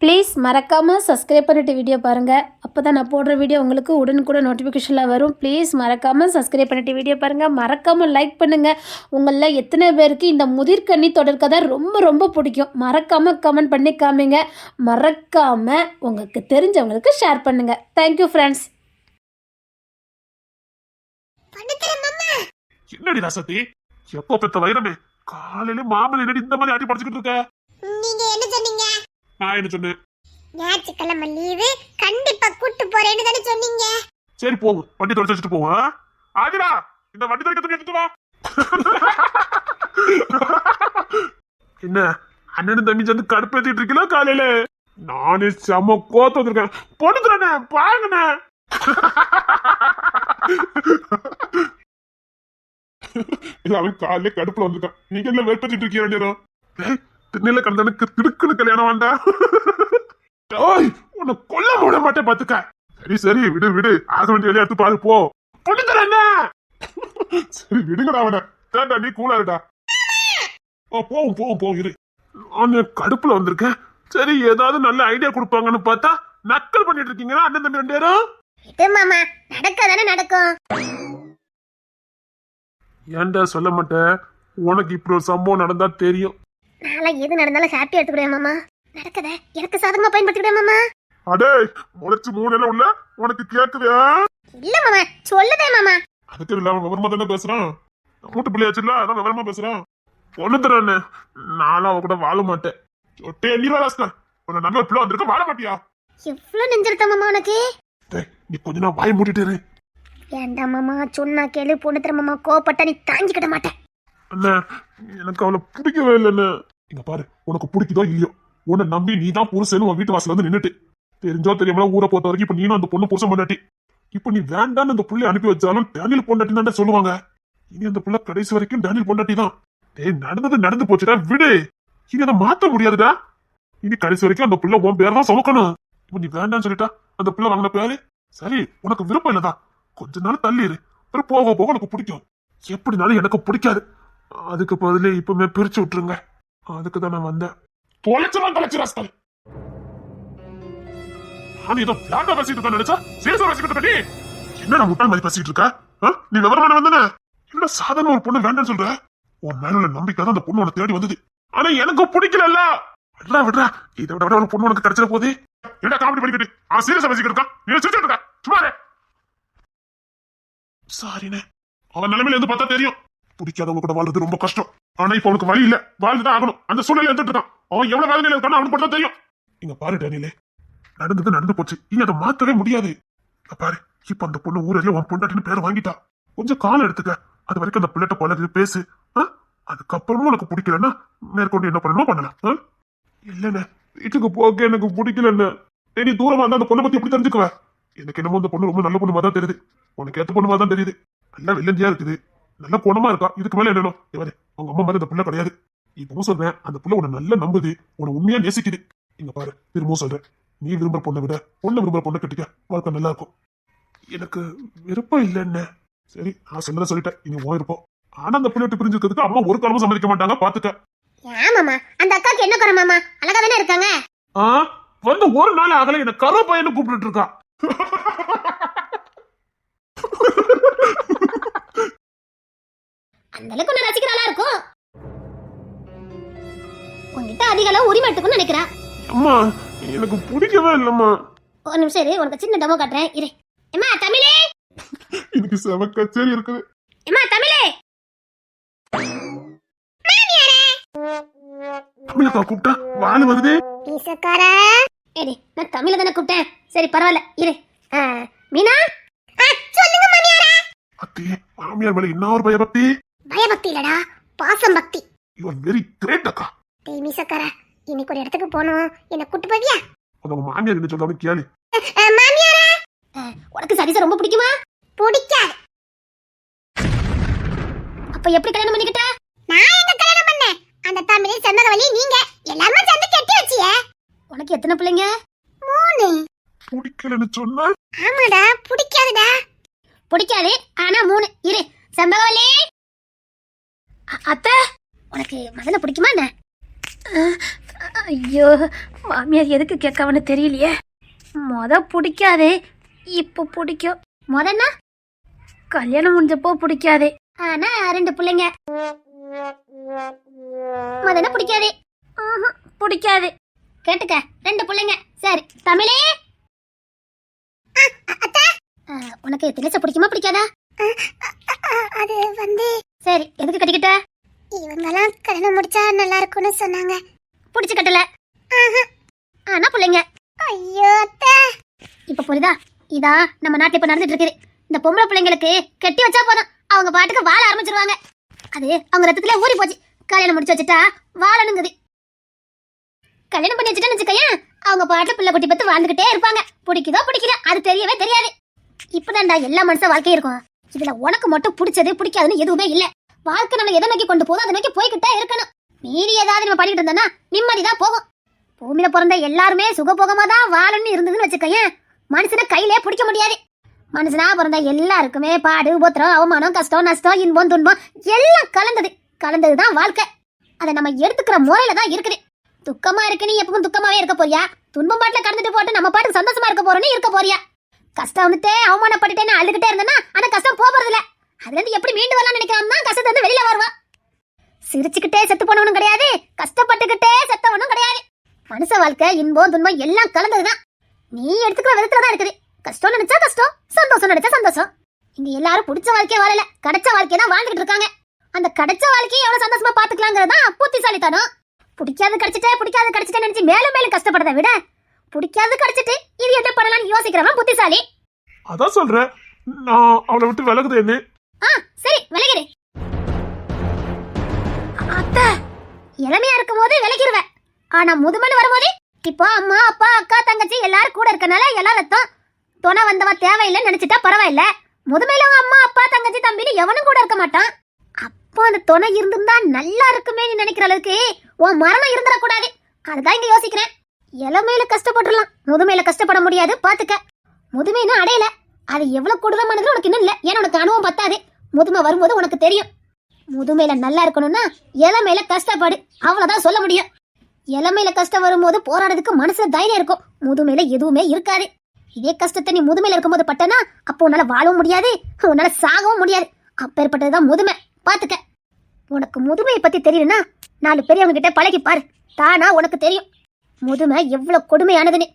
Please மறக்காமல் subscribe பண்ணிட்டு video பாருங்கள். அப்போ தான் நான் போடுற வீடியோ உங்களுக்கு உடனுக்குடன் நோட்டிஃபிகேஷனில் வரும். ப்ளீஸ் மறக்காமல் சப்ஸ்கிரைப் பண்ணிட்டு வீடியோ பாருங்கள். மறக்காமல் லைக் பண்ணுங்கள். உங்களில் எத்தனை பேருக்கு இந்த முதிர்கன்னி தொடர்கதை ரொம்ப ரொம்ப பிடிக்கும்? மறக்காமல் கமெண்ட் பண்ணி காமிங்க. மறக்காமல் உங்களுக்கு தெரிஞ்சவங்களுக்கு ஷேர் பண்ணுங்கள். Thank you friends. என்னடி ரசத்தி, எப்போ பெத்த வைரமே, காலையில மாமலை என்னடி இந்த மாதிரி ஆட்டி படிச்சுக்கிட்டு இருக்க? நீங்க என்ன சொன்னீங்க? நான் என்ன சொன்னேன்? ஞாயிற்றுக்கிழமை லீவு, கண்டிப்பா கூட்டு போறேன்னு தானே சொன்னீங்க. சரி போவோம், வண்டி தொடச்சு வச்சுட்டு போவோம். ஆதிரா, இந்த வண்டி தொடக்க எடுத்துட்டு வா. என்ன அண்ணன் தம்பி சேர்ந்து கடுப்பேத்திட்டு இருக்கீங்களா? காலையில நானே செம கோத்த வந்திருக்கேன். பொண்ணுக்குறேண்ணே பாருங்கண்ணே. அவன் காலையில கடுப்புல வந்திருக்கான். நீங்க எல்லாம் வெறுப்பேத்திட்டு இருக்கீங்க நேரம். திண்ணையில கலந்தனுக்கு திருக்குன்னு கல்யாணம் வேண்டா. உன்னை கொல்ல விட மாட்டேன் பாத்துக்க. சரி சரி விடு விடு, ஆக வேண்டிய வேலையை எடுத்து பாரு போ. பொண்ணுக்குற என்ன? சரி விடுங்கடா அவனை. தேண்டா நீ கூலா இருடா. போவோம் போவோம் போவோம் இரு. நான் கடுப்புல வந்திருக்கேன். சரி ஏதாவது நல்ல ஐடியா கொடுப்பாங்கன்னு பார்த்தா நக்கல் பண்ணிட்டு இருக்கீங்களா அண்ணன் தம்பி ரெண்டு பேரும்? இது மாமா நடக்கதானே நடக்கும். ஏன்டா சொல்ல மாட்டேன்? உனக்கு இப்படி ஒரு சம்பவம் நடந்தா தெரியும். நாளை எது நடந்தாலும் ஹாப்பியா எடுத்துக்கிட்டேன் மாமா. நடக்கத எனக்கு சாதகமா பயன்படுத்திக்கிட்டேன் மாமா. அடே முளைச்சு 3 எல்லாம் உள்ள உனக்கு கேக்குதா? இல்ல மாமா சொல்லுதே மாமா. அதுக்கு இல்லாம விவரமா தானே பேசுறான். மூட்டு பிள்ளையாச்சுல அதான் விவரமா பேசுறான். பொண்ணு தரானே, நானும் அவ கூட வாழ மாட்டேன். சொட்டே நீரா ராஸ்கர், உன்னை நல்ல பிள்ளை வந்திருக்க வாழ மாட்டியா? எவ்வளவு நெஞ்சிருத்த மாமா உனக்கு. நீ கொஞ்ச நாள் வாய் மூடிட்டு இரு. ஏண்டா மாமா சொன்னா கேளு. பொண்ணு தர மாமா கோவப்பட்டா நீ தாங்கிக்கிட மாட்டேன். அண்ணா எனக்கு அவளை பிடிக்கவே இல்லைன்னு. இங்க பாரு, உனக்கு பிடிக்குதோ இல்லையோ, உன்னை நம்பி நீ தான் புருஷன் உன் வீட்டு வாசல வந்து நின்னுட்டு தெரிஞ்சோ தெரியாமல ஊரை பொறுத்த வரைக்கும் இப்ப நீனும் அந்த பொண்ணு புருஷன் பண்ணாட்டி. இப்ப நீ வேண்டான்னு அந்த புள்ளை அனுப்பி வச்சாலும் டேனியல் பொண்டாட்டி தான் சொல்லுவாங்க. இனி அந்த புள்ள கடைசி வரைக்கும் டேனியல் பொண்டாட்டி தான். நடந்தது நடந்து போச்சுடா, விடு. இனி அதை மாத்த முடியாதுடா. இனி கடைசி வரைக்கும் அந்த புள்ள உன் பேர் தான் சுமக்கணும். இப்ப நீ வேண்டான்னு சொல்லிட்டா அந்த புள்ள வாங்கின பேரு சரி உனக்கு விருப்பம் இல்லதான். கொஞ்ச நாள் தள்ளிடு, போக போக உனக்கு பிடிக்கும். எப்படினாலும் எனக்கு பிடிக்காது. அதுக்கு பதிலே இப்பவுமே பிரிச்சு விட்டுருங்க. அதுக்கு தான் நான் வந்தேன். தொலைச்சலாம் தொலைச்சு ராஸ்கல். நான் ஏதோ பிளாட்டா பேசிட்டு இருக்க நினைச்சா சீரியஸா பேசிட்டு இருக்க. என்ன முட்டாள் மாதிரி பேசிட்டு இருக்க? நீ விவரமான வந்தன இல்ல சாதாரண ஒரு பொண்ணு வேண்டான்னு சொல்ற? உன் மேல உள்ள நம்பிக்கை தான் அந்த பொண்ணு உனக்கு தேடி வந்தது. ஆனா எனக்கு பிடிக்கல. விட்றா விட்றா, இதை விட ஒரு பொண்ணு உனக்கு கிடைச்சிட போகுது. என்ன காமெடி பண்ணிக்கிட்டு அவன் சீரியஸா பேசிக்கிட்டு இருக்கான். நீ சிரிச்சுட்டு இருக்க சும்மா. சாரிண்ணே, அவன் நிலைமையில இருந்து பார்த்தா தெரியும் பிடிக்காதவங்க கூட வாழ்றது ரொம்ப கஷ்டம். ஆனா இப்ப அவனுக்கு வழி இல்ல, வாழ்ந்துதான் ஆகணும். அந்த சூழ்நிலை இருந்துட்டு இருக்கான். அவன் எவ்வளவு வேதனையில இருக்கான்னு அவனுக்கு மட்டும் தெரியும். இங்க பாரு டேனியலே, நடந்தது நடந்து போச்சு. இனி அதை மாத்தவே முடியாது. பாரு, இப்ப அந்த பொண்ணு ஊரில் உன் பொண்டாட்டின்னு பேரை வாங்கிட்டா. கொஞ்சம் காலம் எடுத்துக்க. அது வரைக்கும் அந்த பிள்ளைட்ட பழகு பேசு. அதுக்கப்புறமும் உனக்கு பிடிக்கலன்னா மேற்கொண்டு என்ன பண்ணணும் பண்ணலாம். இல்லண்ணே, வீட்டுக்கு போக எனக்கு பிடிக்கலன்னு. நீ தூரமா இருந்தா அந்த பொண்ணை பத்தி எப்படி தெரிஞ்சுக்குவ? எனக்கு என்னமோ அந்த பொண்ணு ரொம்ப நல்ல பொண்ணு மாதிரி தான் தெரியுது. உனக்கு ஏத்த பொண்ணு மாதிரி தான் தெரியுது. நல்லா வெள்ளஞ்சியா இருக்குது, நல்ல குணமா இருக்கா. இதுக்கு மேல என்னணும்? இவரு உங்க அம்மா மாதிரி அந்த பிள்ளை கிடையாது. இப்பவும் சொல்றேன், அந்த பிள்ளை உன்னை நல்லா நம்புது, உன்னை உண்மையா நேசிக்குது. இங்க பாரு, திரும்பவும் சொல்றேன், நீ விரும்புற பொண்ணை விட பொண்ணு விரும்புற பொண்ணை கட்டிக்க, வாழ்க்கை நல்லா இருக்கும். எனக்கு விருப்பம் இல்லைன்னு. சரி, நான் சொன்னதை சொல்லிட்டேன், இனி உன் இருப்போம். ஆனா அந்த பிள்ளை விட்டு பிரிஞ்சுக்கிறதுக்கு அம்மா ஒரு காலமும் சம்மதிக்க மாட்டாங்க, பாத்துக்க. ஆமாமா, அந்த அக்காக்கு என்ன குறை மாமா? அழகா தானே இருக்காங்க. வந்து ஒரு நாள் ஆகல என்ன கருவ பையனு கூப்பிட்டு இருக்கா. அந்த அளவுக்கு நான் ரசிக்கிறாளா இருக்கும். உன்கிட்ட அதிக அளவு உரிமை எடுத்துக்கணும்னு நினைக்கிறேன். அம்மா எனக்கு பிடிக்கவே இல்லம்மா. ஒரு நிமிஷம் இரு, உனக்கு சின்ன டெமோ காட்டுறேன் இரு. அம்மா தமிழே, எனக்கு செம கச்சேரி இருக்குது. அம்மா தமிழே, தமிழக்கா கூப்பிட்டா வாழ வருது. பீசக்காரா ஏடி, நான் தமிழ தானே கூப்பிட்டேன். சரி பரவாயில்ல இரு. மீனா, சொல்லுங்க மாமியாரா. அத்தி, மாமியார் மேல என்ன ஒரு பயபக்தி? பயபக்தி இல்லடா, பாசம் பக்தி. யூ ஆர் வெரி கிரேட் அக்கா. டேய் மீசக்காரா, இன்னைக்கு ஒரு இடத்துக்கு போகணும், என்ன கூட்டு போவியா? உங்க மாமியார் என்ன சொல்றாங்க கேளு. மாமியாரா, உனக்கு சரிசா ரொம்ப பிடிக்குமா? பிடிக்காது. அப்ப எப்படி கல்யாணம் பண்ணிக்கிட்ட? நான் எங்க கல்யாணம் பண்ணேன்? அந்த தமிழ் செம்மகவலி நீங்க எல்லாரும் சேர்ந்து கட்டி வச்சியே. உனக்கு எத்தனை பிள்ளைங்க? 3. பிடிக்கலன்னு சொன்னா? ஆமாடா, பிடிக்காதுடா. பிடிக்காது, ஆனா 3. இரு செம்மகவலி. அத்தை, உனக்கு முதல்ல பிடிக்குமா என்ன? ஐயோ மாமியார் எதுக்கு கேட்கவனு தெரியலையே. பிடிக்காதே, இப்போ பிடிக்கும். முதன்னா கல்யாணம் முடிஞ்சப்போ பிடிக்காதே. ஆனா 2 பிள்ளைங்க. முதல்ல பிடிக்காதே. பிடிக்காது. கேட்டுக்க, 2 பிள்ளைங்க. சரி தமிழே, உனக்கு தினச பிடிக்குமா பிடிக்காதா? அது வந்து சரி, எதுக்கு கட்டிக்கிட்ட? இவங்கெல்லாம் கல்யாணம் முடிச்சா நல்லா இருக்கும்னு சொன்னாங்க. பிடிச்சு கட்டல. ஆனா பிள்ளைங்க. ஐயோ அத்தை, இப்ப புரியுதா? இதா நம்ம நாட்டுல இப்ப நடந்துட்டு இருக்குது. இந்த பொம்பளை பிள்ளைங்களுக்கு கட்டி வச்சா போதும், அவங்க பாட்டுக்கு வாழ ஆரம்பிச்சிருவாங்க. அது அவங்க ரத்தத்துல ஊறி போச்சு. கல்யாணம் முடிச்சு வச்சுட்டா வாழணுங்குது. கல்யாணம் பண்ணி வச்சுட்டேன்னு வச்சுக்கேன், அவங்க பாட்டுல பிள்ளை குட்டி பத்து வாழ்ந்துகிட்டே இருப்பாங்க. பிடிக்குதோ பிடிக்கல அது தெரியவே தெரியாது. இப்பதான்டா எல்லா மனுஷ வாழ்க்கையும் இருக்கும். இதுல உனக்கு மட்டும் பிடிச்சது பிடிக்காதுன்னு எதுவுமே இல்ல. வாழ்க்கை நம்ம எதை நோக்கி கொண்டு போதும் அதை நோக்கி போய்கிட்டே இருக்கணும். மீறி ஏதாவது நம்ம பண்ணிட்டு இருந்தோம்னா நிம்மதிதான் போகும். பூமியில பிறந்த எல்லாருமே சுகபோகமா தான் வாழணும்னு இருந்ததுன்னு வச்சுக்கேன், மனுஷனை கையிலே பிடிக்க முடியாது. மனுஷனா பிறந்த எல்லாருக்குமே பாடு உபத்திரம் அவமானம் கஷ்டம் நஷ்டம் இன்பம் துன்பம் எல்லாம் கலந்ததுதான் வாழ்க்கை. அதை நம்ம எடுத்துக்கிற முறையில தான் இருக்குது. துக்கமா இருக்கு, நீ எப்பவும் துக்கமாவே இருக்க போறியா? துன்பம் பாட்டுல கடந்துட்டு போட்டு நம்ம பாட்டுக்கு சந்தோஷமா இருக்க போறோம்னு இருக்க போறியா? கஷ்டம் வந்துட்டே அவமானப்பட்டுட்டேன்னு அழுதுகிட்டே இருந்தனா அந்த கஷ்டம் போறது இல்ல. அதுல இருந்து எப்படி மீண்டு வரலாம் நினைக்கிறான் தான் கஷ்டத்தை வந்து வெளியில வருவா. சிரிச்சுக்கிட்டே செத்து போனவனும் கிடையாது, கஷ்டப்பட்டுக்கிட்டே செத்தவனும் கிடையாது. மனுஷ வாழ்க்கை இன்பம் துன்பம் எல்லாம் கலந்ததுதான். நீ எடுத்துக்கிற விதத்துல தான் இருக்குது. கஷ்டம் நினைச்சா கஷ்டம், சந்தோஷம் நினைச்சா சந்தோஷம். இங்க எல்லாரும் பிடிச்ச வாழ்க்கைய வாழல, கிடைச்ச வாழ்க்கைய தான் வாழ்ந்துட்டு இருக்காங்க. அந்த கிடைச்ச வாழ்க்கையை எவ்வளவு சந்தோஷமா பாத்துக்கலாங்கிறதா புத்திசாலித்தனம். பிடிக்காது கிடைச்சிட்டே நினைச்சு மேலும் மேலும் கஷ்டப்படுறதை விட பிடிக்காது கிடைச்சிட்டு இது என்ன பண்ணலாம்னு யோசிக்கிறவன் புத்திசாலி. அதான் சொல்றேன், நான் அவளை விட்டு விலகுது என்ன. சரி விலகிரு. அத்தை, இளமையா இருக்கும் போது விலகிருவேன். ஆனா முதுமைன்னு வரும்போது இப்போ அம்மா அப்பா அக்கா தங்கச்சி எல்லாரும் கூட இருக்கனால எல்லா ரத்தம் துணை வந்தவா தேவையில்லைன்னு நினைச்சிட்டா பரவாயில்ல. முதுமையில அவங்க அம்மா அப்பா தங்கச்சி தம்பின்னு எவனும் கூட இருக்க மாட்டான். அப்போ அந்த துணை இருந்திருந்தா நல்லா இருக்குமே நீ நினைக்கிற அளவுக்கு உன் மரணம் இருந்துடக்கூடாது. அதுதான் இங்க யோசிக்கிறேன். இளமையில கஷ்டப்பட்டுலாம், முதுமையில கஷ்டப்பட முடியாது பாத்துக்க. முதுமைன்னு அடையல, அது எவ்வளவு கொடூரமானது உனக்கு இன்னும் இல்ல. ஏன்னா உனக்கு அனுபவம் பத்தாது. முதுமை வரும்போது உனக்கு தெரியும். முதுமையில நல்லா இருக்கணும்னா இளமையில கஷ்டப்படு, அவ்வளவுதான் சொல்ல முடியும். இளமையில கஷ்டம் வரும்போது போராடுறதுக்கு மனசுல தைரியம் இருக்கும். முதுமையில எதுவுமே இருக்காது. இதே கஷ்டத்தை நீ முதுமையில இருக்கும்போது பட்டனா அப்போ உன்னால வாழவும் முடியாது, உன்னால சாகவும் முடியாது. அப்பேற்பட்டதுதான் முதுமை பாத்துக்க. உனக்கு முதுமையை பத்தி தெரியலனா 4 பெரியவங்க கிட்ட பழகி பாரு, தானா உனக்கு தெரியும் முதுமை எவ்வளவு கொடுமையானதுன்னு.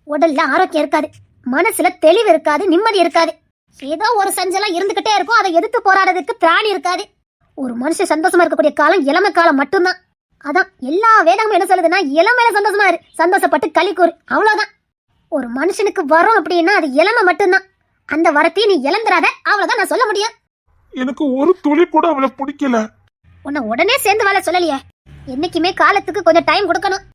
உடல்ல ஆரோக்கியம் இருக்காது, மனசுல தெளிவு இருக்காது, நிம்மதி இருக்காது. ஏதோ ஒரு சஞ்சலம் இருந்துகிட்டே இருக்கும். அதை எதிர்த்து போராடுறதுக்கு திராணி இருக்காது. ஒரு மனுஷன் சந்தோஷமா இருக்கக்கூடிய காலம் இளமை காலம் மட்டும்தான். அதான் எல்லா வேதமும் என்ன சொல்லுதுன்னா இளமையில சந்தோஷமா இரு, சந்தோஷப்பட்டு களி கூறு, அவ்வளவுதான். ஒரு மனுஷனுக்கு வரும் அப்படின்னா அது இளமை மட்டும்தான். அந்த வரத்தையும் நீ இழந்துராத, அவ்வளவுதான் நான் சொல்ல முடியும். எனக்கு ஒரு துளி கூட அவளை பிடிக்கல. உன்னை உடனே சேர்ந்து வாழ சொல்லலையே. என்னைக்குமே காலத்துக்கு கொஞ்சம் டைம் கொடுக்கணும்.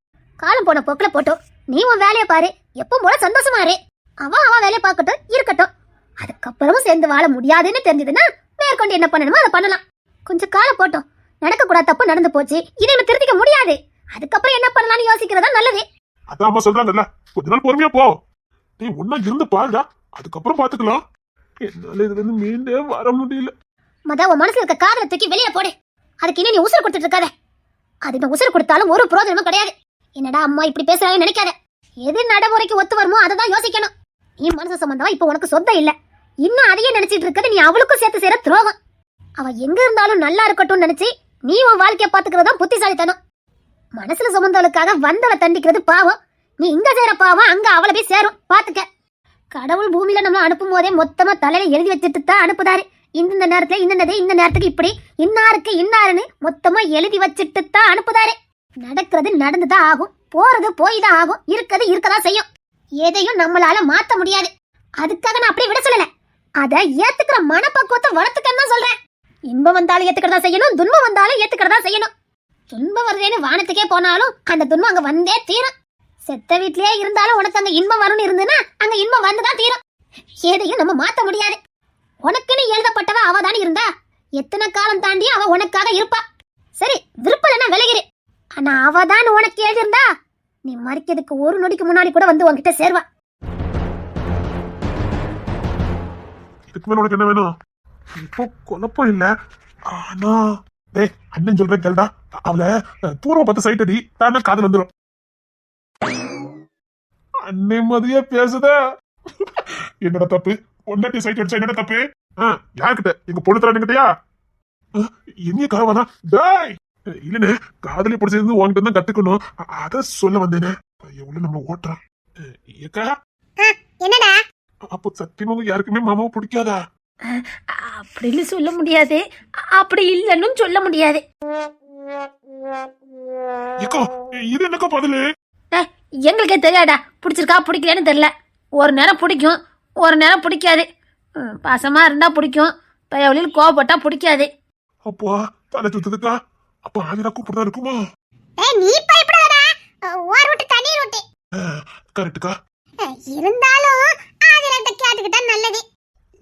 காலம் போன போக்குல போட்டோம், நீ உன் வேலையை பாரு, எப்பவும் போல சந்தோஷமா இரு. அவன் வேலையை பார்க்கட்டும் இருக்கட்டும். அதுக்கப்புறமும் சேர்ந்து வாழ முடியாதுன்னு தெரிஞ்சதுன்னா மேற்கொண்டு என்ன பண்ணணுமோ அதை பண்ணலாம். கொஞ்சம் காலம் போட்டோம், நடக்கக்கூடாது தப்பு நடந்து போச்சு, இதை நம்ம திருத்திக்க முடியாது. அதுக்கப்புறம் என்ன பண்ணலாம்னு யோசிக்கிறதா நல்லது. அதான் அம்மா சொல்றாங்கல்ல, கொஞ்ச நாள் பொறுமையா போ. நீ ஒன்னா இருந்து பாருடா, அதுக்கப்புறம் பாத்துக்கலாம். என்னால இதுல இருந்து மீண்டே வர முடியல. உன் மனசுல இருக்க காதலை தூக்கி வெளியே போடு. அதுக்கு இன்னும் நீ உசுறு கொடுத்துட்டு இருக்காத. அது இப்ப உசுறு கொடுத்தாலும் ஒரு பிரோஜனமும் கிடையாது. என்னடா அம்மா இப்படி பேசுறாங்கன்னு நினைக்காத. எது நடைமுறைக்கு ஒத்து வருமோ அதை தான் யோசிக்கணும். நீ மனசு சம்பந்தமா இப்ப உனக்கு சொந்தம் இல்ல, இன்னும் அதையே நினைச்சிட்டு இருக்கிறது நீ அவளுக்கும் சேர்த்து செய்யற துரோகம். அவ எங்க இருந்தாலும் நல்லா இருக்கட்டும்னு நினைச்சு நீ உன் வாழ்க்கைய பாத்துக்கிறதா புத்திசாலித்தனம். மனசுல சுமந்தவளுக்காக வந்தவளை தண்டிக்கிறது பாவம். நீ இங்க செய்யற பாவம் அங்க அவளை போய் சேரும் பாத்துக்க. கடவுள் பூமியில நம்ம அனுப்பும் போதே மொத்தமா தலையில எழுதி வச்சுட்டு தான் அனுப்புதாரு. இந்த நேரத்துல இன்னது, இந்த நேரத்துக்கு இப்படி, இன்னாருக்கு இன்னாருன்னு மொத்தமா எழுதி வச்சுட்டு தான் அனுப்புதாரு. நடக்கிறது நடந்துதான் ஆகும், போறது போய் தான் ஆகும், இருக்கிறது இருக்கதான் செய்யும். எதையும் நம்மளால மாத்த முடியாது. அதுக்காக நான் அப்படியே விட சொல்லல, அதை ஏத்துக்கிற மனப்பக்குவத்தை வளர்த்துக்கன்னு தான் சொல்றேன். இன்பம் வந்தாலும் ஏத்துக்கிறதா செய்யணும், துன்பம் வந்தாலும் ஏத்துக்கிறதா செய்யணும். துன்பம் வருதேன்னு வானத்துக்கே போனாலும் அந்த துன்பம் அங்க வந்தே தீரும். செத்த வீட்லயே இருந்தாலும் உனக்கு அங்க இன்பம் வரும்னு இருந்துன்னா அங்க இன்பம் வந்துதான் தீரும். எதையும் நம்ம மாத்த முடியாது. உனக்குன்னு எழுதப்பட்டவ அவதானே இருந்தா எத்தனை காலம் தாண்டி அவ உனக்காக இருப்பா. சரி விருப்பம் விலகிரு. ஆனா அவதான் உனக்கு எழுதியிருந்தா நீ மறிக்கிறதுக்கு ஒரு நொடிக்கு முன்னாடி கூட வந்து உன்கிட்ட சேர்வா. இதுக்கு மேல உனக்கு என்ன வேணும்? இப்போ குழப்பம் இல்ல, ஆனா அண்ணன் சொல்றேன் கேள்டா. அவளை தூரம் பார்த்து சைட் அடி, தானே காதல் வந்துடும். அன்னை மாதிரியே பேசுத. என்னோட தப்பு? பொண்டாட்டி சைட் அடிச்சா என்னோட தப்பு? யாருக்கிட்ட? எங்க பொண்ணு தரணுங்கிட்டயா? என்னைய காவானா? டேய் இல்லனே, காதலி பிடிச்சிருந்து உன்கிட்ட தான் கத்துக்கணும், அத சொல்ல வந்தேனே. எவ்வளவு நம்ம ஓட்டுறான். ஏக்கா என்னடா? அப்போ சத்தியமாக யாருக்குமே மாமாவை பிடிக்காதா? அப்படின்னு சொல்ல முடியாது, அப்படி இல்லைன்னு சொல்ல முடியாது. ஏக்கா இது என்னக்கா பதிலு? எங்களுக்கே தெரியாடா, பிடிச்சிருக்கா பிடிக்கலன்னு தெரியல. ஒரு நேரம் பிடிக்கும், ஒரு நேரம் பிடிக்காது. பாசமா இருந்தா பிடிக்கும், பையவளியில் கோவப்பட்டா பிடிக்காது. அப்போ தலை சுத்துதுக்கா. அப்ப ஆதிரா கூப்பிடுறா இருக்குமா? நீ பயப்படாதடா, ஓர் விட்டு தண்ணி ரொட்டி. கரெக்டுக்கா. இருந்தாலும் ஆதிரட்ட கேட்டுக்கிட்டா நல்லது.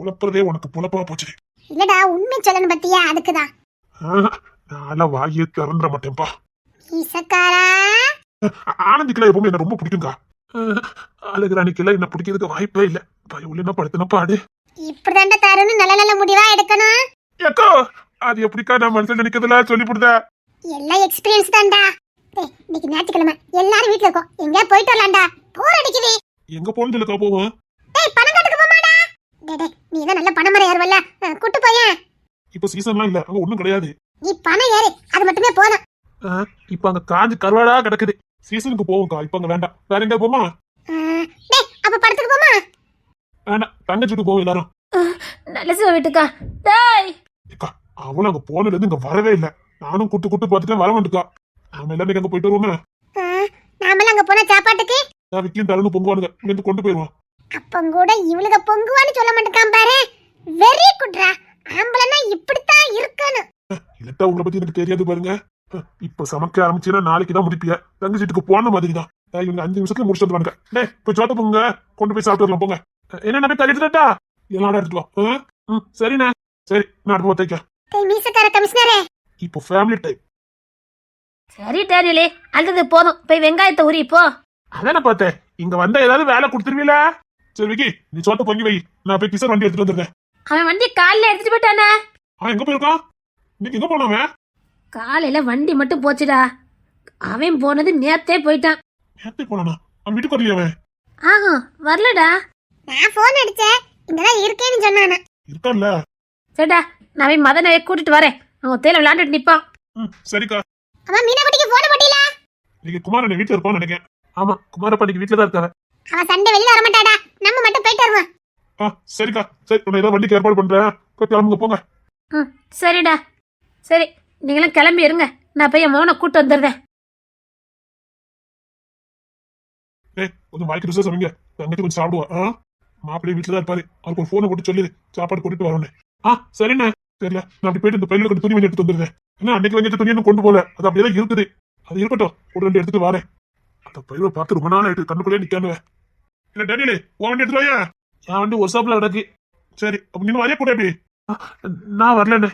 உழப்புறதே உனக்கு புலப்பா போச்சு. இல்லடா, உண்மை சொல்லணும் பத்தியா, அதுக்குதான். நான் வாயை திறந்துட மாட்டேன்ப்பா. ஈசக்காரா, ஆனந்திக்கெல்லாம் எப்பவுமே என்ன ரொம்ப பிடிக்குங்கா. அழகுராணிக்கெல்லாம் என்ன பிடிக்கிறதுக்கு வாய்ப்பே இல்ல. பயம் என்ன படுத்தின பாடு. இப்படிதாண்டா தருணம் நல்ல நல்ல முடிவா எடுக்கணும். ஏக்கோ அது எப்படிக்கா நான் மனசுல நினைக்கிறதுல சொல்லி கொடுத்தா? எல்லாம் எக்ஸ்பீரியன்ஸ் தான்டா. இன்னைக்கு ஞாயிற்றுக்கிழமை, எல்லாரும் வீட்டுல இருக்கோம், எங்கேயா போயிட்டு வரலாம்டா. போர் அடிக்குது. எங்க போன்னு சொல்லுக்கா போவோம். பணம் கட்டுக்கு போமாடா. நீ தான் நல்ல பணமரம் ஏறுவல்ல, கூட்டு போயேன். இப்ப சீசன்லாம் இல்ல, அங்க ஒண்ணும் கிடையாது. நீ பணம் ஏறு, அது மட்டுமே போதும். இப்ப அங்க காஞ்சு கருவாடா கிடக்குது. சீசனுக்கு போவோம்க்கா, இப்ப அங்க வேண்டாம். வேற எங்க போமா? அப்ப படத்துக்கு போமா? வேண்டாம், தங்கச்சிட்டு போவோம் எல்லாரும். நல்ல சிவ வீட்டுக்கா. டேய் அவளும் அங்க போனதுல இருந்து இங்க வரவே இல்ல. நானும் கூட்டு கூட்டு பார்த்துட்டு வர மாட்டுக்கா. நாம எல்லாரும் அங்க போயிட்டு வருவோமே. நாமெல்லாம் அங்க போன சாப்பாட்டுக்கு விக்கியும் தரணும் பொங்குவானுங்க, இங்க கொண்டு போயிருவோம். அப்ப கூட இவளுக பொங்குவான்னு சொல்ல மாட்டேக்கான் பாரு. வெரி குட்ரா. ஆம்பளனா இப்படித்தான் இருக்கணும். இல்லட்டா உங்களை பத்தி எனக்கு தெரியாது பாருங்க. இப்ப சமைக்க ஆரம்பிச்சுன்னா நாளைக்கு தான் முடிப்பிய. தங்கச்சிட்டுக்கு போன மாதிரி தான். இவங்க 5 நிமிஷத்துல முடிச்சுட்டு வந்துருவாங்க. டே போய் சோத்த போங்க, கொண்டு போய் சாப்பிட்டு வரலாம் போங்க. என்ன போய் கழிச்சுட்டா எல்லாம் எடுத்துட்டு வா. சரிண்ணே. சரி நான் அடுப்பு தைக்க. மீசக்கார கமிஷனரே, இப்போ ஃபேமிலி டைம். சரி டேனியலே, அழுது போதும், போய் வெங்காயத்தை உரி போ. அதான பார்த்தேன், இங்க வந்தா ஏதாவது வேலை கொடுத்துருவீல. சரி விக்கி, நீ சோத்த பொங்கி வை, நான் போய் கிசர் வண்டி எடுத்துட்டு வந்துருக்கேன். அவன் வண்டி காலையில எடுத்துட்டு போயிட்டானே. எங்க போயிருக்கான்? இன்னைக்கு எங்க போனாவன்? காலையில வண்டி மட்டும் போச்சுடா. அவன் போனது நேத்தே போயிட்டான். நேத்து போனானா? அவன் வீட்டுக்கு வரலையே அவன். ஆஹா வரலடா. நான் போன் அடிச்சேன், இங்கதான் இருக்கேன்னு சொன்னானே. இருக்கான்ல. சரிடா, நான் போய் மதனை கூட்டிட்டு வரேன். அவன் தேயில விளையாண்டுட்டு நிப்பான். சரிக்கா. அவன் மீனா குட்டிக்கு போன போட்டில. நீங்க குமாரன் வீட்டுல இருப்பான்னு நினைக்கிறேன். ஆமா, குமார பாண்டிக்கு வீட்டுல தான் இருக்காரு. அவன் சண்டை வெளியில வர மாட்டாடா, நம்ம மட்டும் போயிட்டு வருவோம். சரிக்கா. சரி, நான் ஏதாவது வண்டிக்கு ஏற்பாடு பண்றேன். போய் கிளம்புங்க போங்க. சரிடா. சரி, நீங்களும் கிளம்பி இருங்க, நான் போய் என் மோனை கூட்டு வந்துடுறேன். கொஞ்சம் வாய்க்கு ருசியா சமைங்க, தங்கச்சி கொஞ்சம் சாப்பிடுவா. மாப்பிள்ளை வீட்டுல தான் இருப்பாரு, அவருக்கு ஒரு போனை போட்டு சொல்லி சாப்பாடு கொண்டுட்டு வரணும். சரிண்ணே. தெரியல, நான் அப்படி போயிட்டு இந்த பையில கொஞ்சம் துணி வாங்கி எடுத்து வந்துருந்தேன். ஏன்னா அன்னைக்கு வாங்கிட்ட துணி இன்னும் கொண்டு போல, அது அப்படியே இருக்குது. அது இருக்கட்டும், ஒரு 2 எடுத்துட்டு வரேன். அந்த பயிரை பார்த்து ரொம்ப நாள் ஆயிட்டு, கண்ணுக்குள்ளே நிக்கானுவேன். இல்ல டேனியலே, உன் வண்டி எடுத்து வாயா. என் வண்டி ஒரு சாப்பில கிடக்கு. சரி, அப்ப நீங்க வரைய கூட எப்படி? நான் வரலண்ணே.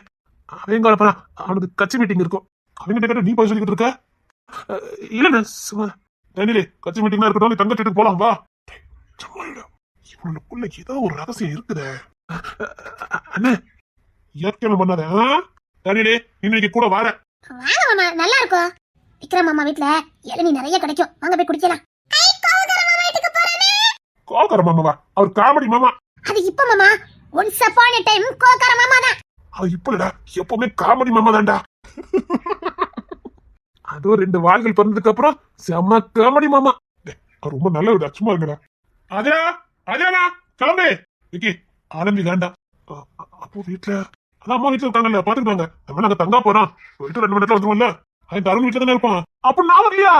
அவங்க வரப்பா, அவனுக்கு கட்சி மீட்டிங் இருக்கும். அவங்க கேட்ட நீ போய் சொல்லிக்கிட்டு இருக்க? இல்லண்ணே சும்மா. டேனியலே, கட்சி மீட்டிங்லாம் இருக்கட்டும், நீ தங்கச்சி வீட்டுக்கு போலாம் வா. இவனுக்குள்ள ஏதோ ஒரு ரகசியம் இருக்குதே. அண்ணே இயற்கை பண்ணாத. டேனியலே, இன்னைக்கு கூட வார. வாங்க மாமா, நல்லா இருக்கும். விக்ரம் மாமா வீட்ல இளநீ நிறைய கிடைக்கும், வாங்க போய் குடிக்கலாம். கோகார மாமாவா? அவர் காமெடி மாமா. அது இப்ப மாமா, ஒன்ஸ் அப்பான் எ டைம் கோகார மாமா தான். அது இப்ப இல்லடா, எப்பவுமே காமெடி மாமா தான்டா. அதுவும் 2 வாள்கள் பிறந்ததுக்கு அப்புறம் செம்ம காமெடி மாமா. அவர் ரொம்ப நல்ல சும்மா இருக்கடா. அதா அதா கிளம்பு. விக்கி ஆனந்தி வேண்டாம். அப்போ வீட்டுல அதான் அம்மா வீட்டுல இருக்காங்கல்ல, பாத்துக்கிட்டாங்க. நம்ம நாங்க தங்கா போறோம், போயிட்டு 2 மணி நேரத்துல வந்துருவோம்ல. அவன் தருண் வீட்டுல தானே இருப்பான். அப்ப நான் வரலையா?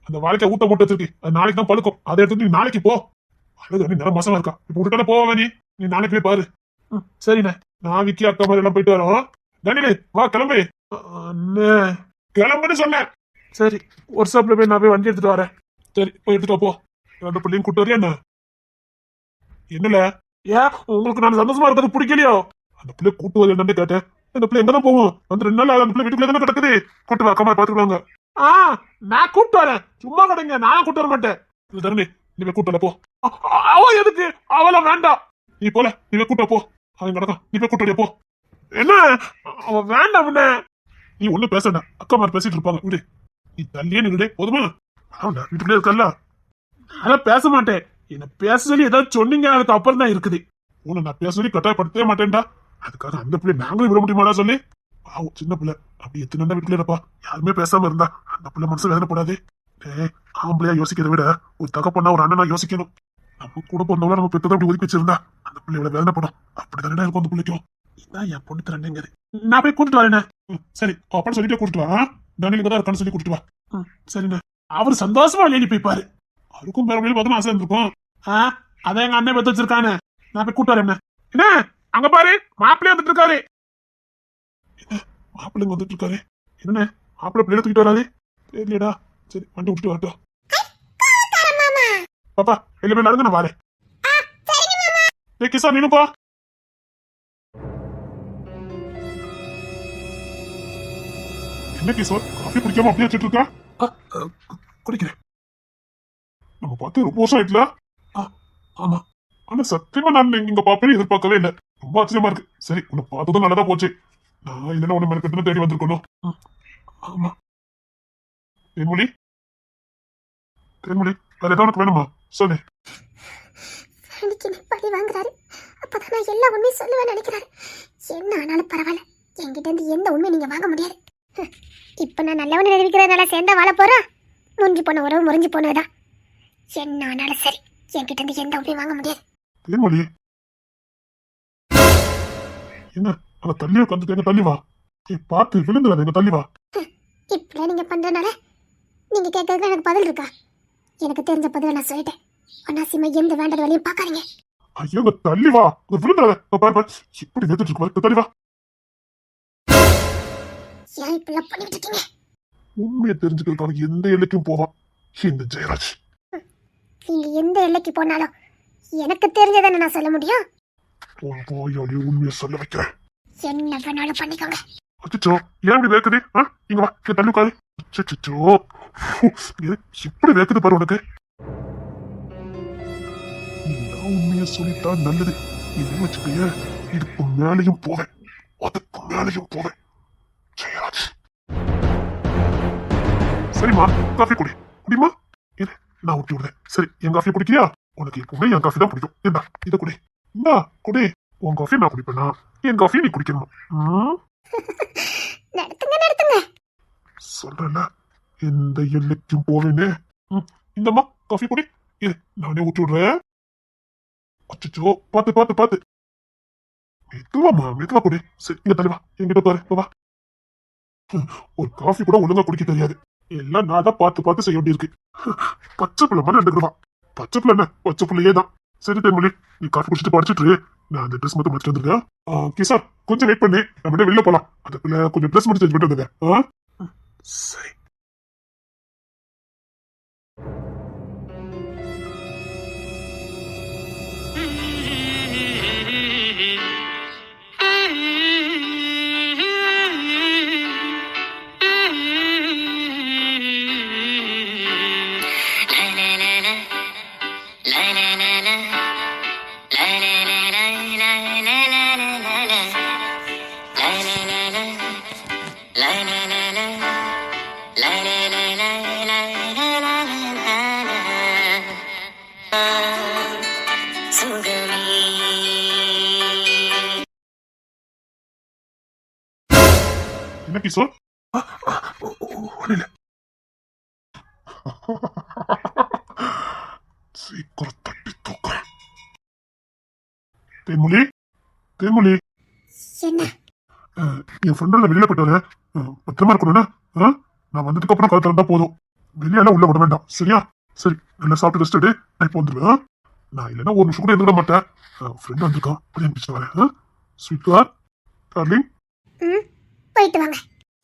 அந்த வாழைக்காய் ஊட்ட போட்டு வச்சிருக்கு, அது நாளைக்கு தான் பழுக்கும். அதை எடுத்துட்டு நீ நாளைக்கு போ. அழகு நேரம் மாசமா இருக்கா, இப்ப விட்டுட்டால போவ நீ நாளைக்கு போய் பாரு. சரிண்ணே, நான் விக்கி அக்கா மாதிரி எல்லாம் போயிட்டு வரோம். டேனியலே வா கிளம்பு. அண்ணே கிளம்புன்னு சொன்னேன். சரி, ஒரு ஷாப்ல போய் நான் போய் வண்டி எடுத்துட்டு வரேன். சரி போய் எடுத்துட்டு போ. 2 பிள்ளையும் கூட்டு வரியா என்ன? என்னல ஏன் உங்களுக்கு நான் சந்தோஷமா இருக்கிறது பிடிக்கலையோ? அந்த பிள்ளை கூட்டு வர என்னன்னு கேட்டேன். அந்த பிள்ளை எங்கதான் போவோம்? அந்த 2 நாள் அந்த பிள்ளை வீட்டுக்குள்ள தானே கிடக்குது. கூட்டு வா, அக்கா பாத்துக்கலாங்க. நான் கூட்டு வரேன், சும்மா கிடைங்க, நான் கூட்டு வர மாட்டேன். தருணே, நீ போய் கூட்டு வர போ. அவ எதுக்கு? அவள வேண்டாம், நீ போல, நீ போய் கூட்ட போ. அவன் கிடக்கான், நீ போய் கூட்டு போ. என்ன அவ வேண்டாம்? என்ன நீ ஒண்ணு பேசண்டா, அக்கா மாதிரி பேசிட்டு இருப்பாங்க. விடு, நீ தள்ளியே நின்னுடே போதுமா? அவன் வீட்டுக்குள்ளே இருக்கல்ல. நான் பேச மாட்டேன். என்ன பேச சொல்லி ஏதாவது சொன்னீங்க, அதுக்கு அப்புறம் தான் இருக்குது. உன்னை நான் பேச சொல்லி கட்டாயப்படுத்தவே மாட்டேன்டா. அதுக்காக அந்த பிள்ளை நாங்களும் விட முடியுமாடா சொல்லி? பாவம் சின்ன பிள்ளை, அப்படி எத்தனை வீட்டுல இருப்பா. யாருமே பேசாம இருந்தா அந்த பிள்ளை மனசு வேதனைப்படாது. ஆம்பளையா யோசிக்கிறத விட ஒரு தகப்பண்ணா ஒரு அண்ணனா யோசிக்கணும். நம்ம கூட பிறந்தவள நம்ம பெற்றதை அப்படி ஒதுக்கி வச்சிருந்தா அந்த பிள்ளையோட வேதனைப்படும். அப்படிதானே இருக்கும் அந்த பிள்ளைக்கும். இதான் என் பொண்ணு தரேங்க. நான் போய் கூட்டிட்டு வரேண்ணே. சரி, அப்பான்னு சொல்லிட்டு கூட்டிட்டு வா. டனிலுக்கு தான் இருக்கான்னு சொல்லி கூட்டிட்டு வா. சரிண்ணே. அவர் சந்தோஷமா வெளியே போய்ப்பாரு. அவருக்கும் வேற வழியில் பார்த்தா ஆசை இருந்திருக்கும். அதான் எங்க அண்ணன் பெற்று வச்சிருக்கானு. நான் போய் கூட்டு வரேன். என்ன அங்க பாரு, மாப்பிள்ளை வந்துட்டு இருக்காரு. மாப்பிள்ளைங்க வந்துட்டு இருக்காரு. என்ன மாப்பிள்ளை பிள்ளை தூக்கிட்டு வராது தெரியலடா. சரி, வண்டி விட்டுட்டு வரட்டும். பாப்பா வெளியே போய் நடந்து நான் வரேன். கிஷோர் நீனுப்பா. என்ன கிஷோர், காஃபி குடிக்காம அப்படியே வச்சுட்டு இருக்கா? குடிக்கிறேன். நம்ம பார்த்து ரொம்ப வருஷம் ஆயிட்டுல. ஆமா, ஆனா சத்தியமா நான் இங்க பாப்பேன்னு எதிர்பார்க்கவே இல்லை. ரொம்ப ஆச்சரியமா இருக்கு. சரி, உன்னை பார்த்ததும் நல்லதா போச்சு. நான் இல்லைன்னா உன்னை மெனக்கட்டுன்னு தேடி வந்திருக்கணும். ஆமா. தேன்மொழி, தேன்மொழி, வேற ஏதாவது உனக்கு வேணுமா சொல்லு. பழி வாங்குறாரு. அப்பதான் நான் எல்லா உண்மையும் சொல்லுவேன்னு நினைக்கிறாரு. என்ன ஆனாலும் பரவாயில்ல, என்கிட்ட இருந்து எந்த உண்மையும் நீங்க வாங்க முடியாது. இப்ப நான் நல்லவனை நிரூபிக்கிறதுனால சேர்ந்தா வாழ போறேன். முறிஞ்சு போன உறவு முறிஞ்சு போனதுதான். என்ன ஆனாலும் சரி, என்கிட்ட இருந்து எந்த உண்மையும் வாங்க முடியாது. தேன்மொழி, என்ன அங்க தள்ளி உட்காந்துட்டு எங்க தள்ளி வா. பார்த்து விழுந்துடாது, எங்க தள்ளி வா. இப்படியே நீங்க பண்றதுனால நீங்க கேட்கறதுக்கு எனக்கு பதில் இருக்கா? எனக்கு தெரிஞ்ச பதில நான் சொல்லிட்டேன். அனாசிமா எந்த வேண்டது வழியும் பாக்காதீங்க. ஐயோ, இங்க தள்ளி வா. விழுந்துடாத. பாரு பாரு, இப்படி நேத்துட்டு இருக்கு. தள்ளி வா. ஏன் இப்படிலாம் பண்ணிட்டு இருக்கீங்க? உண்மையை தெரிஞ்சுக்கிறதுக்கான எந்த எல்லைக்கும் போவான் இந்த ஜெயராஜ். நீங்க எந்த எல்லைக்கு போனாலும் எனக்கு தெரிஞ்சதானே நான் சொல்ல முடியும். போயாடி உண்மையை சொல்ல வைக்கிறேன். என்ன வேணாலும் பண்ணிக்கோங்க. அச்சோ, ஏன் இப்படி வேக்குது? இங்க வா, இங்க தள்ளி உட்காரு. அச்சோ, இப்படி வேக்குது பாரு உனக்கு. நீ உண்மையை சொல்லிட்டா நல்லது. இது வச்சுக்கைய, இதுக்கு மேலையும் போவேன், அதுக்கு மேலையும் போவேன். ஜெயராஜ், சரிம்மா, காஃபி குடி. குடிமா. இரு, நான் ஊட்டி விடுறேன். சரி, என் காஃபி குடிக்கிறியா? உனக்கு எப்பவுமே என் காஃபி தான் பிடிக்கும். இந்தா, இதை குடி. இந்தா குடி. உன் காஃபி நான் குடிப்பேனா? என் காஃபி நீ குடிக்கணுமா? நடத்துங்க. சொல்றல, எந்த எல்லைக்கும் போவேனே. இந்தம்மா காஃபி குடி. இரு, நானே ஊட்டி விடுறேன். அச்சோ, பாத்து. மெதுவா குடி. சரி, இங்க தள்ளி வா. என்கிட்ட பாரு, வா. ஒரு காஃபி கூட ஒழுங்கா குடிக்க தெரியாது. எல்லாம் நான் தான் பார்த்து செய்ய வேண்டியிருக்கு. பச்சை பிள்ளை மாதிரி நடந்துக்கிடுவான். பச்சை பிள்ளை என்ன, பச்சை பிள்ளையே தான். சரி தேன்மொழி, நீ காஃபி குடிச்சிட்டு படிச்சுட்டு நான் அந்த ட்ரெஸ் மட்டும் முடிச்சுட்டு வந்துருக்கேன். கிஷோர், கொஞ்சம் வெயிட் பண்ணி நம்ம வெளில போலாம். அதுக்குள்ள கொஞ்சம் ட்ரெஸ் மட்டும் சேஞ்ச் பண்ணிட்டு வந்துருக்கேன். சரி. என்ன கிஷோர்? சீக்கிரம் தட்டி தூக்குறேன். தேன்மொழி, என்ன? என் ஃப்ரெண்டோட வெளியில போயிட்டு பத்திரமா இருக்கணும்னா நான் வந்ததுக்கு அப்புறம் கதை திறந்தா போதும். வெளியெல்லாம் உள்ள விட வேண்டாம், சரியா? சரி, நல்லா சாப்பிட்டு ரெஸ்ட் எடு. நான் இப்போ வந்துடுவேன். நான் இல்லைன்னா ஒரு நிமிஷம் கூட இருந்துட மாட்டேன். ஃப்ரெண்ட் வந்திருக்கான், அப்படியே அனுப்பிச்சு வரேன். ஸ்வீட் டார்லிங், போயிட்டு வாங்க.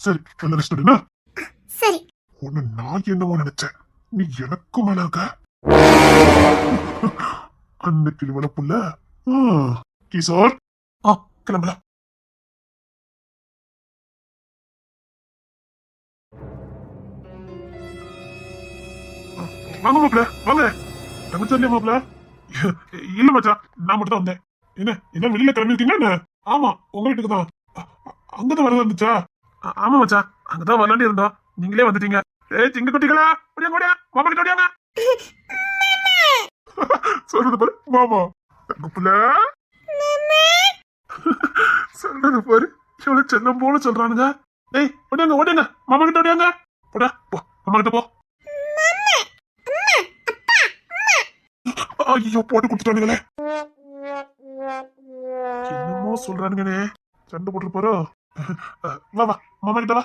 சரி, நல்ல ரெஸ்ட் எடுனா. சரி. உன்னை நான் என்னவோ நினைச்சேன், நீ எனக்கு மேல இருக்க. அன்னைக்கு வளப்புள்ள கிஷோர். கிளம்பலாம். வாங்க மாப்பிள்ள, வாங்க. தங்கச்சாரியா மாப்பிள்ள? இல்ல மச்சான், நான் மட்டும் தான் வந்தேன். என்ன வெளியில கிளம்பிருக்கீங்க என்ன? ஆமா, உங்க வீட்டுக்கு தான். அங்கதான் வரதா இருந்துச்சா? ஆமா மச்சான், அங்கதான் வரலான்னு இருந்தோம். நீங்களே வந்துட்டீங்க. சிங்க குட்டிகளா, மாமா கிட்ட ஓடியாங்க. சொல்றது பாரு மாமா தங்கப்புல சொல்றது பாரு இவ்வளவு செல்லம் போல சொல்றானுங்க. டேய் ஓடியாங்க ஓடியாங்க மாமா கிட்ட ஓடியாங்க. போடா போ மாமா கிட்ட போ. ஐயோ போட்டு கொடுத்துட்டானுங்களே. என்னமோ சொல்றானுங்கண்ணே. சண்டை போட்டு போறோ. வா வா மாமா கிட்ட வா.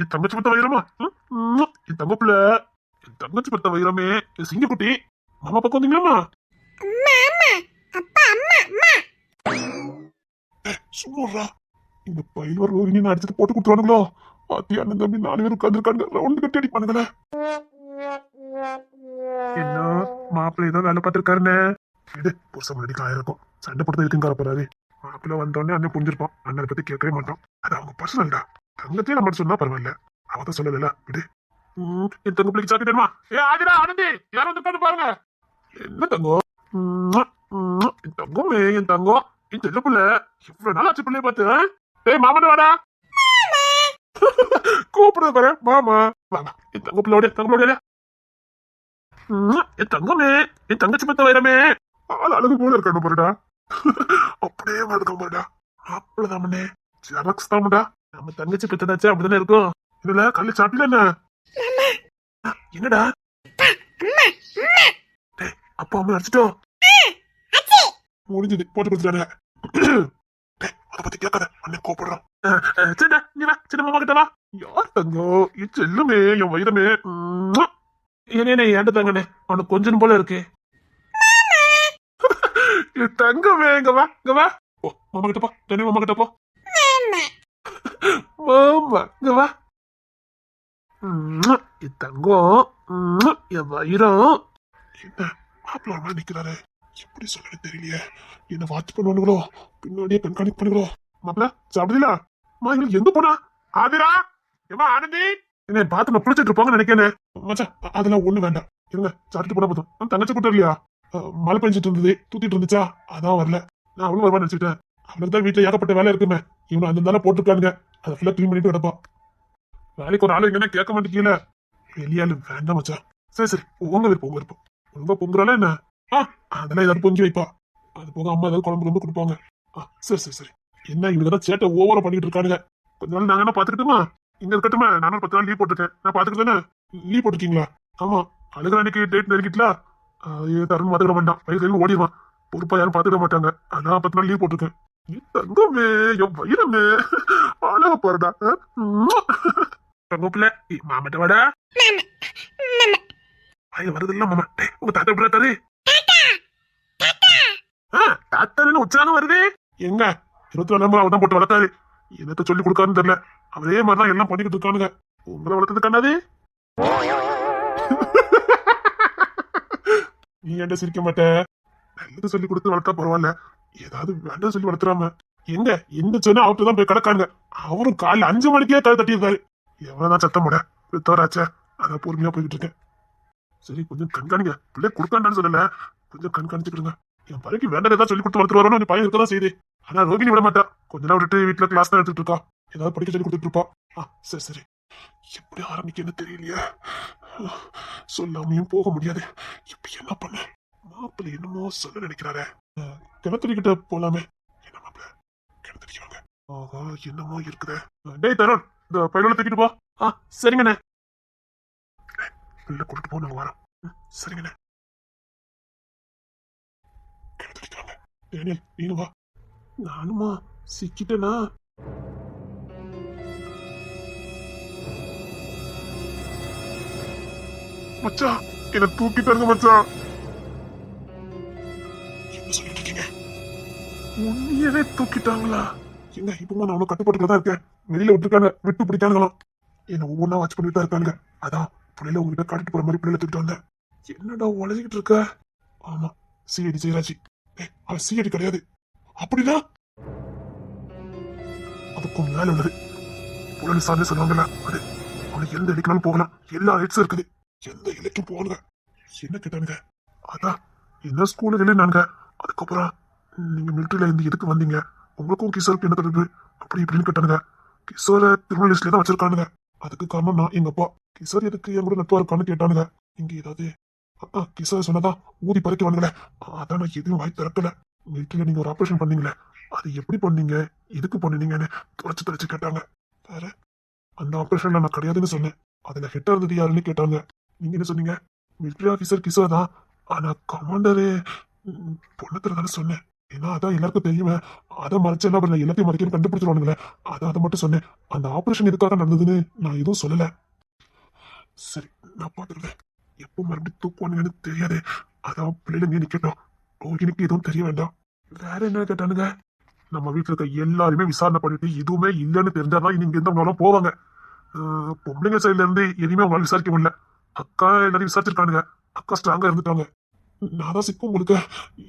என் தங்கச்சி பத்த வைரமா என் தங்கப்புல என் தங்கச்சி பத்த வைரமே என் சிங்கக்குட்டி மாமா பக்கம் வந்தீங்களா? சும்மா இந்த பயில்வர் ரோகிணி அடிச்சுட்டு போட்டு கொடுத்துருவானுங்களோ. பாத்தி அண்ணன் தம்பி 4 பேர் உட்காந்துருக்காங்க. ரவுண்டு கட்டி அடிப்பானுங்களே. என்ன மாப்பிள்ளை ஏதோ வேலை பார்த்திருக்காருன்னு இது புருஷ முன்னாடி ஆயிருக்கும். சண்டை போட்டு இருக்குங்கார போறாரு. மாப்பிள்ளை வந்தோடனே அண்ணன் புரிஞ்சிருப்பான். அண்ணனை பத்தி கேட்கவே மாட்டான். அது அவங்க பர்சனல்டா. தங்கத்தையும் நம்ம சொன்னா பரவாயில்ல. அவதான் சொல்லல விடு. என் தங்க பிள்ளைக்கு சாக்கிட்டேமா. ஏ ஆதிரா ஆனந்தி யாரும் வந்து பாருங்க. என்ன தங்கம் என் தங்கமே என் தங்கம் என் செல்ல பிள்ளை எவ்வளவு நாள் ஆச்சு பிள்ளைய பார்த்து. ஏய் மாமன் வாடா கூப்பிடுறது பாரு மாமா. வாங்க என் தங்க பிள்ளையோட தங்களோட என் தங்கமே என் தங்கச்சி பத்த வைரமே ஆள் அழகு போல இருக்கணும் பாருடா. அப்படியே இருக்க பாருடா. அவ்வளவுதாமண்ணே ஜெராக்ஸ் தாமடா. நம்ம தங்கச்சி பெற்றதாச்சு அப்படிதானே இருக்கும். இதுல கல்லு சாப்பிடல என்ன என்னடா அப்பா அம்மா அடிச்சிட்டோம். முடிஞ்சது போட்டு கொடுத்துட்டாங்க. அதை பத்தி கேட்காத அண்ணன் கூப்பிடுறான். சரிடா நீ வா சின்ன மாமா கிட்ட வா. யார் தங்கம் என் செல்லுமே என் வைரமே. ஏனே ஏண்ட தங்கண்ணே அவனுக்கு கொஞ்சம் போல இருக்கு. என் தங்கமே இங்க வா இங்க வா. ஓ மாமா கிட்ட போ தனி மாமா கிட்ட போ. மாமா இங்க வா. என் தங்கம் என் வைரம். என்ன மாப்பிள்ள மாதிரி நிக்கிறாரு. எப்படி சொல்ல தெரியலையே. என்ன வாட்ச் பண்ணுவானுங்களோ பின்னாடியே கண்காணிப்பு பண்ணுங்களோ. மாப்பிள்ள சாப்பிடல எங்களுக்கு எங்க போனா ஆதிரா ஏமா ஆனந்தி என்ன பார்த்து நான் பிடிச்சிட்டு இருப்பாங்கன்னு நினைக்கிறேன். மச்சா அதெல்லாம் ஒண்ணு வேண்டாம் இருங்க சாப்பிட்டு போனா போதும். தங்கச்சி கூட்டம் இல்லையா மழை பெஞ்சிட்டு இருந்தது தூத்திட்டு இருந்துச்சா அதான் வரல. நான் அவளும் வருவான்னு நினைச்சிட்டேன். அவனுக்கு தான் வீட்டுல ஏகப்பட்ட வேலை இருக்குமே. இவனு அந்த இருந்தாலும் போட்டுருக்கானுங்க. அதை ஃபுல்லா க்ளீன் பண்ணிட்டு கிடப்பான். வேலைக்கு ஒரு ஆளு எங்கன்னா கேட்க மாட்டேங்கல. வெளியாளு வேண்டாம் மச்சா. சரி சரி உங்க விருப்பம் உங்க விருப்பம். ரொம்ப பொங்குறால என்ன அதெல்லாம் ஏதாவது பொங்கி வைப்பா. அது போக அம்மா ஏதாவது குழம்பு ரொம்ப கொடுப்பாங்க. சரி சரி சரி என்ன இவங்க சேட்டை ஓவரா பண்ணிட்டு இருக்கானுங்க. கொஞ்ச நாள் நாங்க என்ன பாத்துக்கிட்டுமா இங்க இருக்கட்டுமா. நானும் 10 நாள் லீவ் போட்டிருக்கேன். நான் பாத்துக்கிட்டேன்னு லீவ் போட்டிருக்கீங்களா? ஆமா அழுகிற அன்னைக்கு டேட் நெருங்கிட்டா தருண் பாத்துக்கிட மாட்டான். வயசுல ஓடிடுவான். பொறுப்பா யாரும் பாத்துக்கிட மாட்டாங்க. அதான் 10 நாள் லீவ் போட்டிருக்கேன். நீ தங்கமே என் வைரமே அழகா பாருடா. தங்கப்பிள்ள மாமட்ட வாடா. வருது இல்ல மாமா. உங்க தாத்தா எப்படி தாரு தாத்தான்னு உச்சாரம் வருது. எங்க 24 அவர் தான் போட்டு வளர்த்தாரு. என்னத்த சொல்லி கொடுக்காருன்னு தெரியல. அவரே மாதிரிதான் எல்லாம் பண்ணிக்கிட்டு இருக்கானுங்க. உங்களை வளர்த்தது கண்ணாது. நீ ஏன்டா சிரிக்க மாட்ட? நல்லது சொல்லி கொடுத்து வளர்த்தா பரவாயில்ல. ஏதாவது வேண்டாம் சொல்லி வளர்த்துறாம எங்க எந்த சொன்னா அவர்கிட்ட தான் போய் கிடக்காங்க. அவரும் காலைல 5 மணிக்கே கதை தட்டியிருக்காரு. எவ்வளவுதான் சத்தம் போட வித்தவராச்ச. அதான் பொறுமையா போய்கிட்டு இருக்கேன். சரி கொஞ்சம் கண்காணிங்க. பிள்ளை கொடுக்காண்டான்னு சொல்லல கொஞ்சம் கண்காணிச்சுக்கிடுங்க. என் பையனுக்கு வேண்டாம் ஏதாவது சொல்லி கொடுத்து வளர்த்துருவாரோன்னு அந்த பையன் இருக்கதான் செய்யுது. ஆனா ரோகிணி விட மாட்டா. கொஞ்ச நாள் விட்டுட்டு வீட்டுல கிளாஸ் தான் எடுத்துட்டு இருக்கா. ஏதாவது படிக்க சொல்லி கொடுத்துட்டு இருப்பா. சரி சரி எப்படி ஆரம்பிக்கன்னு தெரியலையே. சொல்லாமையும் போக முடியாது. இப்ப என்ன பண்ண? மாப்பிள்ளை என்னமோ சொல்ல நினைக்கிறாரே. கிணத்துக்கிட்ட போலாமே. என்ன மாப்பிள்ள கிணத்துக்கு ஆஹா என்னமோ இருக்குதே. டேய் தருண் இந்த பையனோட தூக்கிட்டு போ. சரிங்கண்ணே. பிள்ளை கூட்டிட்டு போ நாங்க வரோம். சரிங்கண்ணே. கிணத்துக்கிட்டாங்க. டேனியல் நீனு வா. நானுமா சிக்கிட்டேனா? மச்சா என்ன தூக்கி தருங்க மச்சா. என்ன சொல்லிட்டு இருக்கீங்க? உன்னையவே தூக்கிட்டாங்களா? எங்க இப்போ நான் அவனை கட்டுப்பாட்டுல தான் இருக்கேன். வெளியில விட்டுருக்காங்க விட்டு பிடிக்கானுங்களாம். என்ன ஒவ்வொன்னா வாட்ச் பண்ணிட்டு தான் இருக்கானுங்க. அதான் பிள்ளைல உங்ககிட்ட காட்டிட்டு போற மாதிரி பிள்ளைல தூக்கிட்டு வந்தேன். என்னடா உழைச்சிக்கிட்டு இருக்க? ஆமா சிஐடி ஜெயராஜி. அவன் சிஐடி கிடையாது. அப்படின்னா அதுக்கும் மேல உள்ளது புலன் சார்ந்து சொல்லுவாங்கல்ல அது. அவனுக்கு எந்த இலைக்குனாலும் போகலாம். எல்லா ரைட்ஸும் இருக்குது. எந்த இலைக்கும் போகணுங்க. என்ன கேட்டானுங்க? அதான் என்ன ஸ்கூலுக்கு இல்லைன்னானுங்க. அதுக்கப்புறம் நீங்க மிலிட்டரியில இருந்து எதுக்கு வந்தீங்க, உங்களுக்கும் கிஷோருக்கு என்ன தொடர்பு அப்படி இப்படின்னு கேட்டானுங்க. கிஷோரை திருமண லிஸ்ட்ல தான் வச்சிருக்கானுங்க. அதுக்கு காரணம் நான் எங்க அப்பா. கிஷோர் எதுக்கு என் கூட நட்பா இருக்கான்னு கேட்டானுங்க. நீங்க ஏதாவது கிஷோர் சொன்னதான் ஊதி பறிக்க வாங்கல. அதான் நான் எதுவும் வாய் திறக்கல. வீட்டுல நீங்க ஒரு ஆபரேஷன் பண்ணீங்களே, அது எப்படி பண்ணீங்க, எதுக்கு பண்ணீங்கன்னு தொலைச்சு கேட்டாங்க. வேற அந்த ஆபரேஷன்ல நான் கிடையாதுன்னு சொன்னேன். அதுல ஹெட்டா இருந்தது யாருன்னு கேட்டாங்க. நீங்க என்ன சொன்னீங்க? மிலிட்டரி ஆபீசர் கிஷோர் தான். ஆனா கமாண்டரு பொண்ணு தானே சொன்னேன். ஏன்னா அதான் எல்லாருக்கும் தெரியுமே. அதை மறைச்சு என்ன பண்ணல, எல்லாத்தையும் மறைக்கணும் கண்டுபிடிச்சிருவானுங்களே. அதை மட்டும் சொன்னேன். அந்த ஆபரேஷன் எதுக்காக நடந்ததுன்னு நான் எதுவும் சொல்லல. சரி, நான் பாத்துருவேன். எப்போ மறுபடியும் தூக்குவானுங்கன்னு தெரியாது. அதான் பிள்ளைங்க நிக்கட்டும். ரோகிணிக்கு எதுவும் தெரிய வேண்டாம். வேற என்ன கேட்டானுங்க? நம்ம வீட்டுல இருக்க எல்லாருமே விசாரணை பண்ணிட்டு எதுவுமே இல்லைன்னு தெரிஞ்சாதான் இங்க இருந்து அவங்க போவாங்க. பொம்பளைங்க சைட்ல இருந்து எதுவுமே அவங்களால விசாரிக்க முடியல. அக்கா எல்லாரையும் விசாரிச்சிருக்கானுங்க. அக்கா ஸ்ட்ராங்கா இருந்துட்டாங்க. நான் தான் சிக்கும் உங்களுக்கு.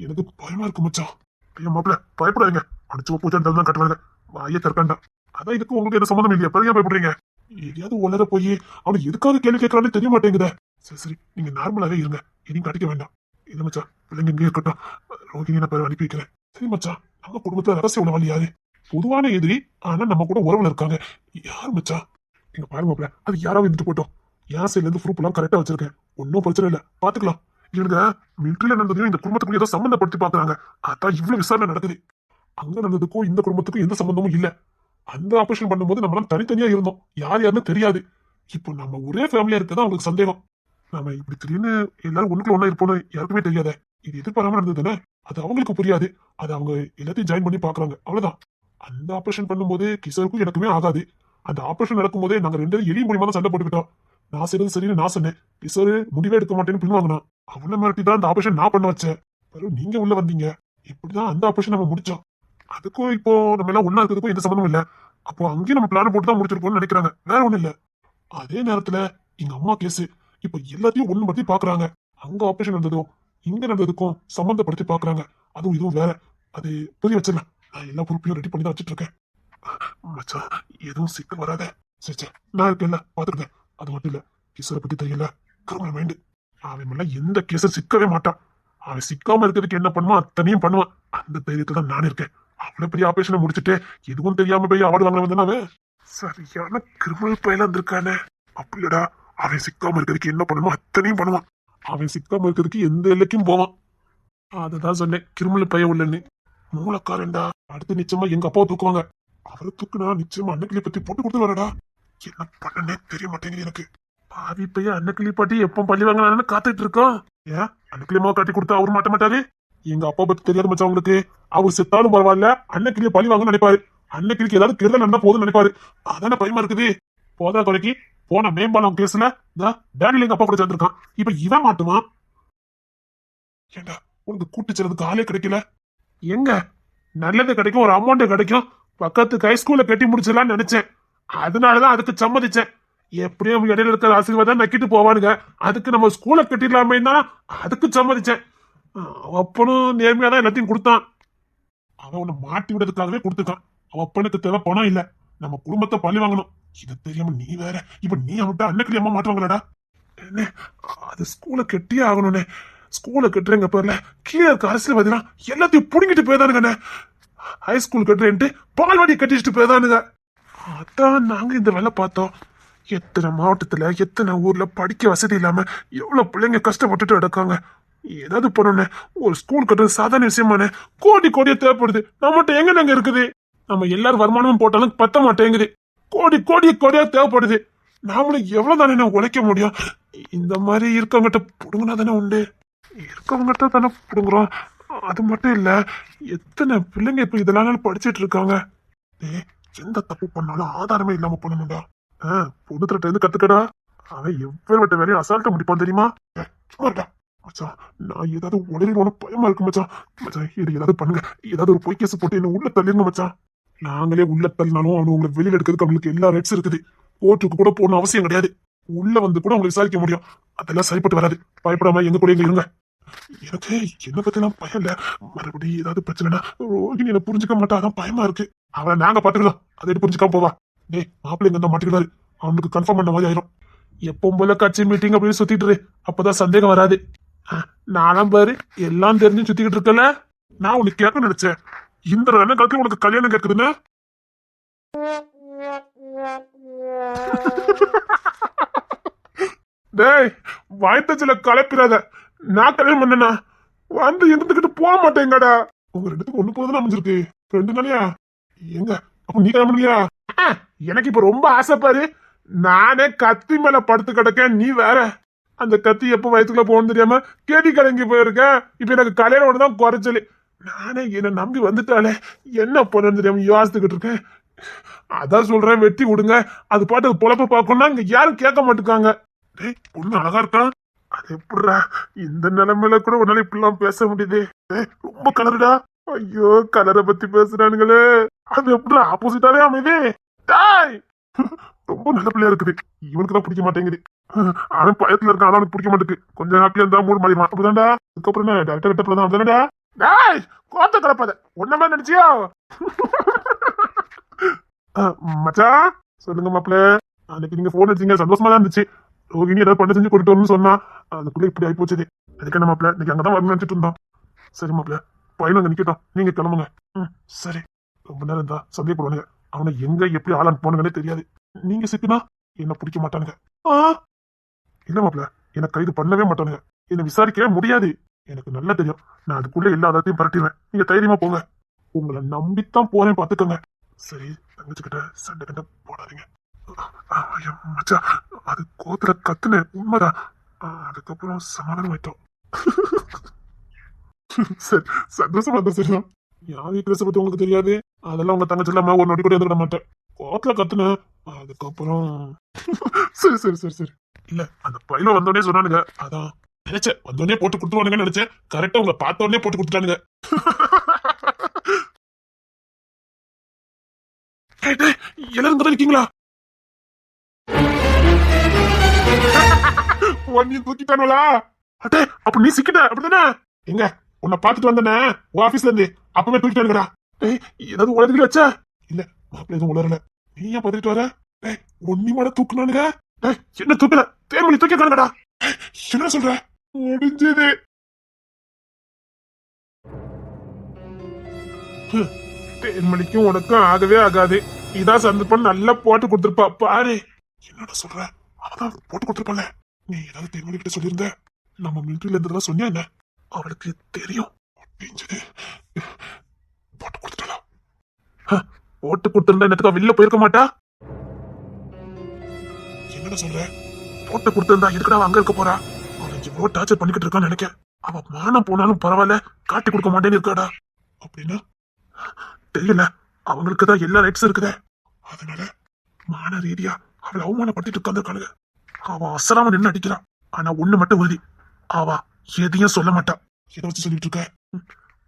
எனக்கு பயமா இருக்கு மச்சான். ஐயா மாப்பிள்ள பயப்படாதீங்க. அடிச்சு பூஜை தான் கட்டுவாங்க. வாயை திறக்காண்டா. அதான் இதுக்கு உங்களுக்கு எந்த சம்மந்தம் இல்லையா? பெரிய பயப்படுறீங்க. எதையாவது உலர போய் அவனுக்கு எதுக்காக கேள்வி கேட்கறான்னு தெரிய மாட்டேங்குதே. சரி சரி, நீங்க நார்மலாவே இருங்க. இனியும் கட்டிக்க வேண்டாம். இல்ல மச்சான், பிள்ளைங்க இங்கே இருக்கட்டும். ரோகிணி நான் பேர் அனுப்பி வைக்கிறேன். சரி மச்சான், நம்ம குடும்பத்துல ரகசிய உணவாளி யாரு? பொதுவான எதிரி, ஆனா நம்ம கூட உறவுல இருக்காங்க. யாரு மச்சான்? நீங்க பாருங்க மாப்பிள்ள, அது யாராவது இருந்துட்டு போட்டோம். என் சைட்ல இருந்து ப்ரூஃப் எல்லாம் கரெக்டா வச்சிருக்கேன். ஒன்னும் பிரச்சனை இல்ல, பாத்துக்கலாம். இவனுங்க மிலிட்டரியில நடந்ததையும் இந்த குடும்பத்துக்குள்ள ஏதோ சம்பந்தப்படுத்தி பாக்குறாங்க. அதான் இவ்வளவு விசாரணை நடக்குது. அங்க நடந்ததுக்கும் இந்த குடும்பத்துக்கும் எந்த சம்பந்தமும் இல்ல. அந்த ஆபரேஷன் பண்ணும்போது நம்மளாம் தனித்தனியா இருந்தோம். யார் யாருன்னு தெரியாது. இப்போ நம்ம ஒரே ஃபேமிலியா இருக்கதான் அவங்களுக்கு சந்தேகம். நாம இப்படி திடீர்னு எல்லாரும் ஒண்ணுக்குள்ள ஒண்ணா இருப்போம்னு யாருக்குமே தெரியாத. இது எதிர்பாராம நடந்ததுன்னு அது அவங்களுக்கு புரியாது. அது அவங்க எல்லாத்தையும் ஜாயின் பண்ணி பாக்குறாங்க. அவ்வளவுதான். அந்த ஆபரேஷன் பண்ணும்போது கிஷோருக்கும் எனக்குமே ஆகாது. அந்த ஆபரேஷன் நடக்கும் போதே நாங்க ரெண்டு பேரும் எலி மூலியமா தான் சண்டை போட்டுக்கிட்டோம். நான் செய்யறது சரின்னு நான் சொன்னேன். கிஷோரு முடிவே எடுக்க மாட்டேன்னு பின்வாங்கினா. அவளை மிரட்டி தான் அந்த ஆபரேஷன் நான் பண்ண வச்சேன். பிறகு நீங்க உள்ள வந்தீங்க. இப்படிதான் அந்த ஆபரேஷன் நம்ம முடிச்சோம். அதுக்கும் இப்போ நம்ம எல்லாம் ஒன்னா இருக்கிறதுக்கும் எந்த சம்மந்தமும் இல்ல. அப்போ அங்கேயும் நம்ம பிளான் போட்டு தான் முடிச்சிருப்போம்னு நினைக்கிறாங்க. வேற ஒண்ணும் இல்ல. அதே நேரத்துல எங்க அம்மா கேஸ் இப்ப எல்லாத்தையும் ஒண்ணு பத்தி பாக்குறாங்க. அங்க ஆபரேஷன் நடந்ததும் இங்க நடந்ததுக்கும் சம்பந்தப்படுத்தி பாக்குறாங்க. அதுவும் இதுவும் வேற. அது புரிய வச்சிடலாம். நான் எல்லா பொறுப்பையும் ரெடி பண்ணி தான் வச்சுட்டு இருக்கேன். மச்சான், எதுவும் சிக்கல் வராத. சரி சரி, நான் இருக்கேன்ல, பாத்துக்கிறேன். அது மட்டும் இல்ல, கிஷோரை பத்தி தெரியல. Criminal mind. அவன் மேல எந்த கேஸும் சிக்கவே மாட்டான். அவன் சிக்காம இருக்கிறதுக்கு என்ன பண்ணுவான் அத்தனையும் பண்ணுவான். அந்த தைரியத்துல தான் நான் இருக்கேன். அவ்வளவு பெரிய ஆபரேஷனை முடிச்சுட்டு எதுவும் தெரியாம போய் அவார்டு வாங்க வந்தானே. சரியான கிரிமினல் பயில இருந்திருக்கானே. அப்படியடா, அவன் சிக்காம இருக்கிறதுக்கு என்ன பண்ணுமோ அத்தனையும் பண்ணுவான். அவன் சிக்காம இருக்கிறதுக்கு எந்த எல்லைக்கும் போவான். அததான் சொன்னேன், கிரிமினல் பையன் உள்ளன்னு. மூலக்காரன்டா. அடுத்து நிச்சயமா எங்க அப்பாவை தூக்குவாங்க. அவரை தூக்குனா நிச்சயமா அன்னக்கிளி பத்தி போட்டு கொடுத்து வரடா. என்ன பண்ணனே தெரிய மாட்டேங்குது எனக்கு. பாவி பையன் அன்னக்கிளி பாட்டி எப்போ பள்ளி வாங்கலான்னு காத்துட்டு இருக்கோம். ஏன் அன்னக்கிளியமா கட்டி கொடுத்தா அவர் மாட்ட மாட்டாரு? எங்க அப்பா பத்தி தெரியாத மச்சான் உங்களுக்கு. அவர் செத்தாலும் பரவாயில்ல, அன்னக்கிளிய பழி வாங்க நினைப்பாரு. அன்னக்கிளிக்கு ஏதாவது கெடுதல் நடந்தா போதும் நினைப்பாரு. அதான பயமா இருக்குது. போதா குறைக்கு போன மேம்பாலம் கேஸ்ல டேனியல் எங்க அப்பா கூட சேர்ந்திருக்கான். இப்ப இவன் மாட்டுவான். ஏண்டா உனக்கு கூட்டு செல்றதுக்கு ஆளே கிடைக்கல. எங்க நல்லது கிடைக்கும், ஒரு அமௌண்ட் கிடைக்கும். பக்கத்து ஹைஸ்கூல்ல கட்டி முடிச்சிடலாம்னு நினைச்சேன். அதனாலதான் அதுக்கு சம்மதிச்சேன். எப்படியும் இடையில இருக்கிற ஆசீர்வாதம் நக்கிட்டு போவானுங்க. அதுக்கு நம்ம ஸ்கூலை கட்டிடலாமே தான் அதுக்கு சம்மதிச்சேன். அப்பனும் நேர்மையா தான் எல்லாத்தையும் கொடுத்தான். அவன் உன்னை மாட்டி விடுறதுக்காகவே கொடுத்துருக்கான். அவன் அப்பனுக்கு தேவை பணம் இல்ல, நம்ம குடும்பத்தை பழி வாங்கணும். இது தெரியாம நீ வேற இப்ப நீ அவன்கிட்ட அன்னக்கிளி அம்மா மாட்டுவாங்களடா. என்ன அது ஸ்கூலை கட்டியே ஆகணும்னே. ஸ்கூலை கட்டுறேங்க பேர்ல கீழே இருக்க அரசியல்வாதிலாம் எல்லாத்தையும் புடுங்கிட்டு போயதானுங்க. ஹைஸ்கூல் கட்டுறேன்ட்டு பால்வாடி கட்டிச்சுட்டு போயதானுங்க. அதான் நாங்க இந்த வேலை பார்த்தோம். எத்தனை மாவட்டத்துல எத்தனை ஊர்ல படிக்க வசதி இல்லாம எவ்வளவு பிள்ளைங்க கஷ்டப்பட்டுட்டு எடுக்காங்க. ஏதாவது பண்ணணும். ஒரு ஸ்கூல் கட்டுறது சாதாரண விஷயமானே. கோடி கோடியா தேவைப்படுது. நம்மகிட்ட எங்க நாங்க இருக்குது? நம்ம எல்லாரும் வருமானமும் போட்டாலும் பத்த மாட்டேங்குது. கோடி கோடி கோடியா தேவைப்படுது. நாமளும் எவ்வளவு தானே உழைக்க முடியும்? இந்த மாதிரி இருக்கவங்கிட்ட புடுங்கினா தானே உண்டு. இருக்கவங்கிட்ட தானே புடுங்குறோம். அது மட்டும் இல்ல, எத்தனை பிள்ளைங்க இப்ப இதெல்லாம் படிச்சிட்டு இருக்காங்க. எந்த தப்பு பண்ணாலும் ஆதாரமே இல்லாம பண்ணணும்டா. பொண்ணுத்திட்ட இருந்து கத்துக்கடா. அவன் எவ்வளவு வேலையை அசால்ட்டா முடிப்பான் தெரியுமா? சும்மாடா மச்சான், நான் ஏதாவது உடனே பயமா இருக்கு மச்சான். மச்சான் இது ஏதாவது பண்ணுங்க. ஏதாவது ஒரு பொய் கேஸ் போட்டு என்ன உள்ள தள்ளிருங்க மச்சான். நாங்களே உள்ள தள்ளினாலும் அவனு உங்களை வெளியில எடுக்கிறதுக்கு அவங்களுக்கு எல்லா ரைட்ஸ் இருக்குது. கோர்ட்டுக்கு கூட போகணும் அவசியம் கிடையாது. உள்ள வந்து கூட உங்களை விசாரிக்க முடியும். அதெல்லாம் சரிப்பட்டு வராது. பயப்படாம எங்க கூட எங்க இருங்க. எனக்கு என்ன பத்திலாம் பயம் இல்ல. மறுபடியும் ஏதாவது பிரச்சனைனா ரோகிணி என்ன புரிஞ்சுக்க மாட்டா. அதான் பயமா இருக்கு. அவன் நாங்க பாத்துக்கலாம். அதை எடுத்து புரிஞ்சுக்காம போவா. டேய் மாப்பிள்ளை எங்க மாட்டிக்கிறாரு. அவனுக்கு கன்ஃபார்ம் பண்ண மாதிரி ஆயிரும். எப்பவும் போல கட்சி மீட்டிங் அப்படின்னு சுத்திட்டு அப்பதான் சந்தேகம் வராது. நானும் பாரு எல்லாம் தெரிஞ்சு சுத்திக்கிட்டு இருக்கல. நான் உனக்கு கேட்க நினைச்சேன். இந்த காலத்துல உனக்கு கல்யாணம் கேட்குதுன்னு. டேய் வயத்தச்சில கலப்பிடாத. நான் கல்யாணம் பண்ணனா வந்து இருந்துகிட்டு போக மாட்டேங்கடா. உங்க ரெண்டுத்துக்கு ஒண்ணு போதும் அமைஞ்சிருக்கு. 2 நாளையா எங்க அப்ப நீ கல்யாணம் பண்ணலையா? எனக்கு இப்ப ரொம்ப ஆசைப்பாரு. நானே கத்தி மேல படுத்து கிடக்கேன், நீ வேற. அந்த கத்தி எப்ப வயிற்றுக்குள்ள போகணும்னு தெரியாம கேடி கலங்கி போயிருக்கேன். இப்ப எனக்கு கல்யாணம் ஒண்ணுதான் குறைச்சலு. நானே என்ன நம்பி வந்துட்டாலே என்ன பண்ணு தெரியாம யோசித்துக்கிட்டு இருக்கேன். அதான் சொல்றேன், வெட்டி விடுங்க. அது பாட்டு பொழப்ப பார்க்கணும்னா இங்க யாரும் கேட்க மாட்டுக்காங்க. டேய் பொண்ணு அழகா இருக்கா. அது எப்படிடா இந்த நிலைமையில கூட உன்னால இப்படிலாம் பேச முடியுது? ரொம்ப கலருடா. ஐயோ கலரை பத்தி பேசுறானுங்களே. அது எப்படி ஆப்போசிட்டாவே அமையுது. டாய் ரொம்ப நல்ல பிள்ளையா இருக்குது. இவனுக்கு தான் பிடிக்க மாட்டேங்குது. அவன் பயத்துல இருக்கான், அதான் அவனுக்கு பிடிக்க மாட்டேங்குது. கொஞ்சம் ஹாப்பியா இருந்தா மூணு மாறிடுவான். அப்படிதான்டா. அதுக்கப்புறம் என்ன டேரக்டா கிட்ட போதான் அப்படிதானடா. டாய் கோத்த கலப்பாத, ஒன்ன மாதிரி நினைச்சியா? மச்சான் சொல்லுங்க மாப்பிள்ள. அன்னைக்கு நீங்க போன் அடிச்சீங்க, சந்தோஷமா தான் இருந்துச்சு. ரோகிணி ஏதாவது பண்ண செஞ்சு கொண்டு வரணும்னு சொன்னா, அதுக்குள்ள இப்படி ஆகி போச்சு. அதுக்கு என்ன மாப்பிள்ள, இன்னைக்கு அங்கதான் வரணும்னு நினைச்சிட்டு இருந்தோம். சரி மாப்பிள்ள, பையன் அங்க நிக்கட்டும், நீங்க கிளம்புங்க. சரி. ரொம்ப நேரம் இருந்தா சந்தேகப்படுவானுங்க. அவனை எங்க எப்படி ஆளான் போனுங்கன்னே தெரியாது. நீங்க சிக்கினா என்ன பிடிக்க மாட்டானுங்க. இல்ல மாப்பிள்ள, என்ன கைது பண்ணவே மாட்டானுங்க. என்ன விசாரிக்கவே முடியாது. எனக்கு நல்லா தெரியும். நான் அதுக்குள்ள எல்லா அதையும் பரட்டிடுவேன். நீங்க தைரியமா போங்க. உங்களை நம்பித்தான் போறேன், பாத்துக்கோங்க. சரி, தங்கச்சிக்கிட்ட சண்டை கண்ட போடாதீங்க. மச்சா, அது கோத்துல கத்துன உண்மைதான். அதுக்கப்புறம் சமாதானம் ஆயிட்டோம். சரி, சந்தோஷமா இருந்தா சரிதான். என் வீட்டு பத்தி உங்களுக்கு தெரியாது. அதெல்லாம் உங்க தங்கச்சி இல்லாம ஒரு நொடி கூட இருந்துட மாட்டேன். கோத்துல கத்துன அதுக்கப்புறம் சரி சரி சரி சரி. இல்ல அந்த பையில வந்தோடனே சொன்னானுங்க, அதான் நினைச்சேன். வந்தோடனே போட்டு கொடுத்துருவானுங்கன்னு நினைச்சேன். கரெக்டா உங்களை பார்த்த உடனே போட்டு கொடுத்துட்டானுங்க. எல்லாரும் தான் இருக்கீங்களா? நீ தூக்கிட்டானுங்களா? அட்டே அப்ப நீ சிக்கிட்ட அப்படித்தானே? எங்க உன்னை பாத்துட்டு வந்தனே உன் ஆபீஸ்ல இருந்து, அப்பவே தூக்கிட்டானுங்கடா. டேய் ஏதாவது உலகத்துல வச்சா? இல்ல மாப்பிள்ள எதுவும் உலரல. நீ ஏன் பார்த்துட்டு வர? டேய் ஒன்னி மாட தூக்குனானுங்க. டேய் என்ன தூக்கல, தேர்மொழி தூக்கிட்டானுங்கடா. என்ன சொல்ற? முடிஞ்சது. தேர்மொழிக்கும் உனக்கும் ஆகவே ஆகாது. இதான் சந்தர்ப்பம், நல்லா போட்டு கொடுத்துருப்பா பாரு. என்னடா சொல்ற? அவதான் போட்டு கொடுத்துருப்பால. நீ ஏதாவது தேர்மொழி கிட்ட சொல்லியிருந்த, நம்ம மிலிட்டரியில இருந்ததெல்லாம் சொன்னியா என்ன? அவளுக்கு தெரியும். போட்டு கொடுத்துட்டா. போட்டு கொடுத்திருந்தா என்னத்துக்கா வெளில போயிருக்க மாட்டா? என்னடா சொல்ற? போட்டு கொடுத்திருந்தா எதுக்கடா அங்க இருக்க போறா? அவன் இவ்வளவு டார்ச்சர் பண்ணிக்கிட்டு இருக்கான்னு நினைக்க. அவ மானம் போனாலும் பரவாயில்ல, காட்டி கொடுக்க மாட்டேன்னு இருக்காடா. அப்படின்னா தெரியல, அவங்களுக்கு தான் எல்லா ரைட்ஸும் இருக்குதே. அதனால மான ரீதியா அவளை அவமானப்படுத்திட்டு உட்காந்துருக்கானுங்க. அவ அசராம நின்று அடிக்கிறான். ஆனா ஒண்ணு மட்டும் உறுதி, அவ எதையும் சொல்ல மாட்டா. எதை வச்சு சொல்லிட்டு இருக்க?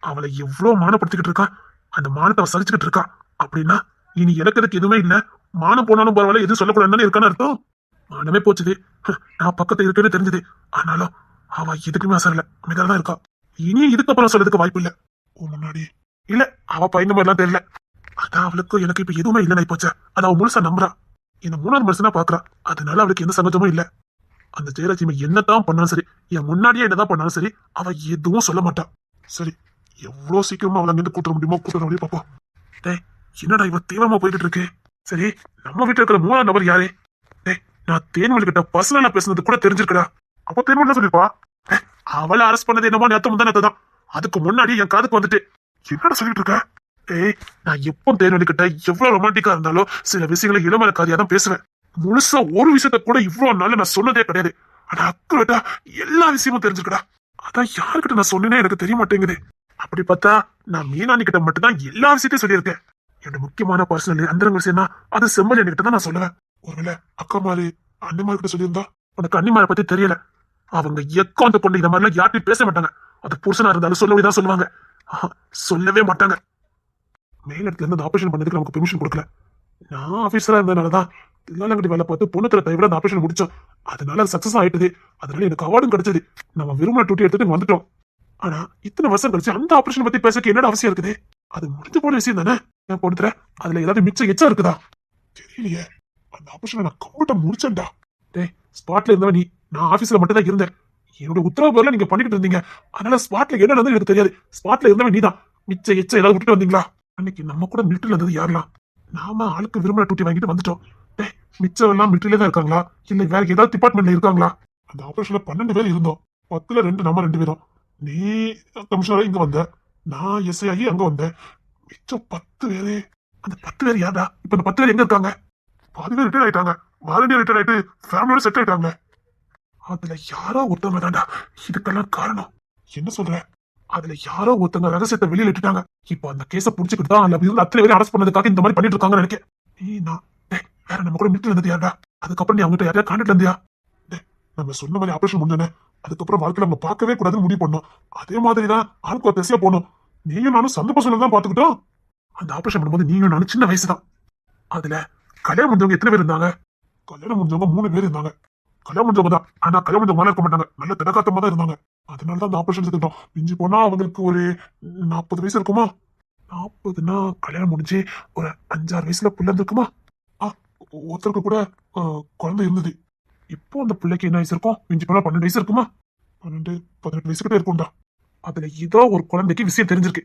அவளை எவ்வளவு மானப்படுத்திக்கிட்டு இருக்கா. அந்த மானத்தை அவ சகிச்சுக்கிட்டு இருக்கா. அப்படின்னா இனி இழக்கிறதுக்கு எதுவுமே இல்ல. மானம் போனாலும் பரவாயில்ல, எதுவும் சொல்லக்கூடாதுன்னு இருக்கான்னு அர்த்தம். மானமே போச்சுது. நான் பக்கத்துல இருக்கேன்னு தெரிஞ்சது. ஆனாலும் அவ எதுக்குமே அசரல, அமைதியாதான் இருக்கா. இனி இதுக்கப்புறம் சொல்றதுக்கு வாய்ப்பு இல்ல. முன்னாடி இல்ல, அவ பயந்த மாதிரி எல்லாம் தெரியல. அதான் அவளுக்கு எனக்கு இப்ப எதுவுமே இல்லைன்னு போச்சா. அதை அவ முழுசா நம்புறா. என்ன 3வது மனுஷனா பாக்குறா. அதனால அவளுக்கு எந்த சங்கஜமும் இல்ல. அந்த ஜெயலட்சுமி என்னதான் பண்ணாலும் சரி, என் முன்னாடியே என்னதான் பண்ணாலும் சரி, அவ எதுவும் சொல்ல மாட்டா. சரி, எவ்வளவு சீக்கிரமா அவளை அங்கிருந்து கூட்ட முடியுமோ கூட்ட முடியும் பாப்போம். டேய் என்னடா இவ தீவிரமா போயிட்டு இருக்கு? சரி, நம்ம வீட்டுல இருக்கிற 3வது நபர் யாரு? டேய் நான் தேன்மொழி கிட்ட பர்சனலா பேசுனது கூட தெரிஞ்சிருக்கடா. அப்போ தேன்மொழி சொல்லிருப்பா. அவளை அரெஸ்ட் பண்ணது என்னமோ நேத்து முந்தானத்தான். அதுக்கு முன்னாடி என் காதுக்கு வந்துட்டு என்னடா சொல்லிட்டு இருக்க? ஏய் நான் எப்போ தேர்வெளி கிட்ட எவ்வளவு ரொமான்டிக்கா இருந்தாலும் சில விஷயங்களை இளமலக்காரியா தான் பேசுவேன். முழுசா ஒரு விஷயத்த கூட இவ்வளவு நாள் நான் சொன்னதே கிடையாது. ஆனா அக்குறட்டா எல்லா விஷயமும் தெரிஞ்சுக்கடா. அதான் யாருக்கிட்ட நான் சொன்னேன்னு எனக்கு தெரிய மாட்டேங்குது. அப்படி பார்த்தா நான் மீனாணி கிட்ட மட்டும்தான் எல்லா விஷயத்தையும் சொல்லியிருக்கேன். என்னோட முக்கியமான பர்சனல் அந்தரங்க விஷயம்னா அது செம்மொழி கிட்ட தான் நான் சொல்லுவேன். ஒருவேளை அக்கா மாறு அண்ணமாரு கிட்ட சொல்லியிருந்தா? உனக்கு அண்ணிமாரை பத்தி தெரியல. அவங்க எக்காந்த பொண்ணு இந்த மாதிரிலாம் யார்ட்டையும் பேச மாட்டாங்க. அது புருஷனா இருந்தாலும் சொல்லதான் சொல்லுவாங்க. சொல்லவே மாட்டாங்க. மேல் இடத்துல இருந்து ஆபரேஷன் பண்ணதுக்கு நமக்கு பெர்மிஷன் கொடுக்கல. நான் ஆபீஸரா இருந்ததுனாலதான் தில்லாலங்கடி வேலை பார்த்து பொண்ணு தவிர அந்த ஆபரேஷன் முடிச்சோம். அதனால அது சக்சஸ் ஆயிட்டது. அதனால எனக்கு அவார்டும் கிடைச்சது. நம்ம விரும்பின டூட்டி எடுத்துட்டு வந்துட்டோம். ஆனா இத்தனை வருஷம் கழிச்சு அந்த ஆபரேஷன் பத்தி பேசக்கு என்னோட அவசியம் இருக்குது? அது முடிஞ்சு போன விஷயம் தானே. என் பொண்ணு அதுல ஏதாவது மிச்சம் எச்சா இருக்குதா? தெரியலையே. அந்த ஆபரேஷனை நான் கம்ப்ளீட்டா முடிச்சேன்டா. டேய் ஸ்பாட்ல இருந்தவன் நீ, நான் ஆபீஸ்ல மட்டும் தான் இருந்தேன். என்னோட உத்தரவு பேர்ல நீங்க பண்ணிக்கிட்டு இருந்தீங்க. அதனால ஸ்பாட்ல என்ன நடந்தது எனக்கு தெரியாது. ஸ்பாட்ல இருந்தவன் நீ தான். மிச்ச எச்ச ஏதாவது விட்டுட்டு வந்தீங்களா? அன்னைக்கு நம்ம கூட மிலிட்டரில இருந்தது யாரெல்லாம்? நாம ஆளுக்கு விரும்பின டூட்டி வாங்கிட்டு வந்துட்டோம். டேய், மிச்சம் எல்லாம் மிலிட்டரியில தான் இருக்காங்களா இல்ல வேற ஏதாவது டிபார்ட்மெண்ட்ல இருக்காங்களா? அந்த ஆபரேஷன்ல 12 பேர் இருந்தோம். 10ல 2 நம்ம 2 பேரும். நீ கமிஷனரா இங்க வந்த, நான் எஸ்ஐ ஆகி அங்க வந்தேன். மிச்சம் 10 பேரு. அந்த 10 பேர் யாரா? இப்ப அந்த 10 பேர் எங்க இருக்காங்க? பாதி பேர் ரிட்டையர் ஆயிட்டாங்க, வாலண்டியர் ரிட்டையர் ஆயிட்டு ஃபேமிலியோட செட் ஆயிட்டாங்க. அதுல யாரோ ஒருத்தவங்க தான்டா இதுக்கெல்லாம் காரணம். என்ன சொல்ற? அதுல யாரோ ஒருத்தவங்க ரகசியத்தை வெளியில இட்டுட்டாங்க. இப்ப அந்த கேஸ புடிச்சுக்கிட்டு தான் அதுல இருந்து அத்தனை பேரும் அரெஸ்ட் பண்ணதுக்காக இந்த மாதிரி பண்ணிட்டு இருக்காங்கன்னு நினைக்கிறேன். நீ நான் வேற நம்ம கூட மிலிட்டரி இருந்தது யாரா? அதுக்கப்புறம் நீ அவங்ககிட்ட யாரையா கான்டாக்ட் இருந்தியா? நம்ம சொன்ன மாதிரி ஆபரேஷன் முடிஞ்சோன்னே அதுக்கப்புறம் வாழ்க்கையில நம்ம பார்க்கவே கூடாதுன்னு முடிவு பண்ணோம். அதே மாதிரிதான் ஆளுக்கு ஒரு திசையா போனோம். நீயும் நானும் சந்த பசங்க தான் பாத்துக்கிட்டோம். அந்த ஆபரேஷன் பண்ணும்போது நீங்களும் நானும் சின்ன வயசு தான். அதுல கல்யாணம் முடிஞ்சவங்க எத்தனை பேர் இருந்தாங்க? கல்யாணம் முடிஞ்சவங்க 3 பேர் இருந்தாங்க. கல்யாணம் முடிஞ்சவங்க தான், ஆனா கல்யாணம் முடிஞ்சவங்க இருக்க மாட்டாங்க, நல்ல திடகாத்தமா தான் இருந்தாங்க. அதனாலதான் அந்த ஆபரேஷன் எடுத்துக்கிட்டோம். மிஞ்சி போனா அவங்களுக்கு ஒரு 40 வயசு இருக்குமா? 40னா கல்யாணம் முடிஞ்சு ஒரு 5-6 வயசுல பிள்ளை இருந்திருக்குமா? ஒருத்தருக்கு கூட குழந்தை இருந்தது. இப்போ அந்த பிள்ளைக்கு என்ன வயசு இருக்கும்? மிஞ்சி போனா 12 வயசு இருக்குமா? 12-18 வயசு கிட்ட இருக்கும்டா. அதுல ஏதோ ஒரு குழந்தைக்கு விஷயம் தெரிஞ்சிருக்கு.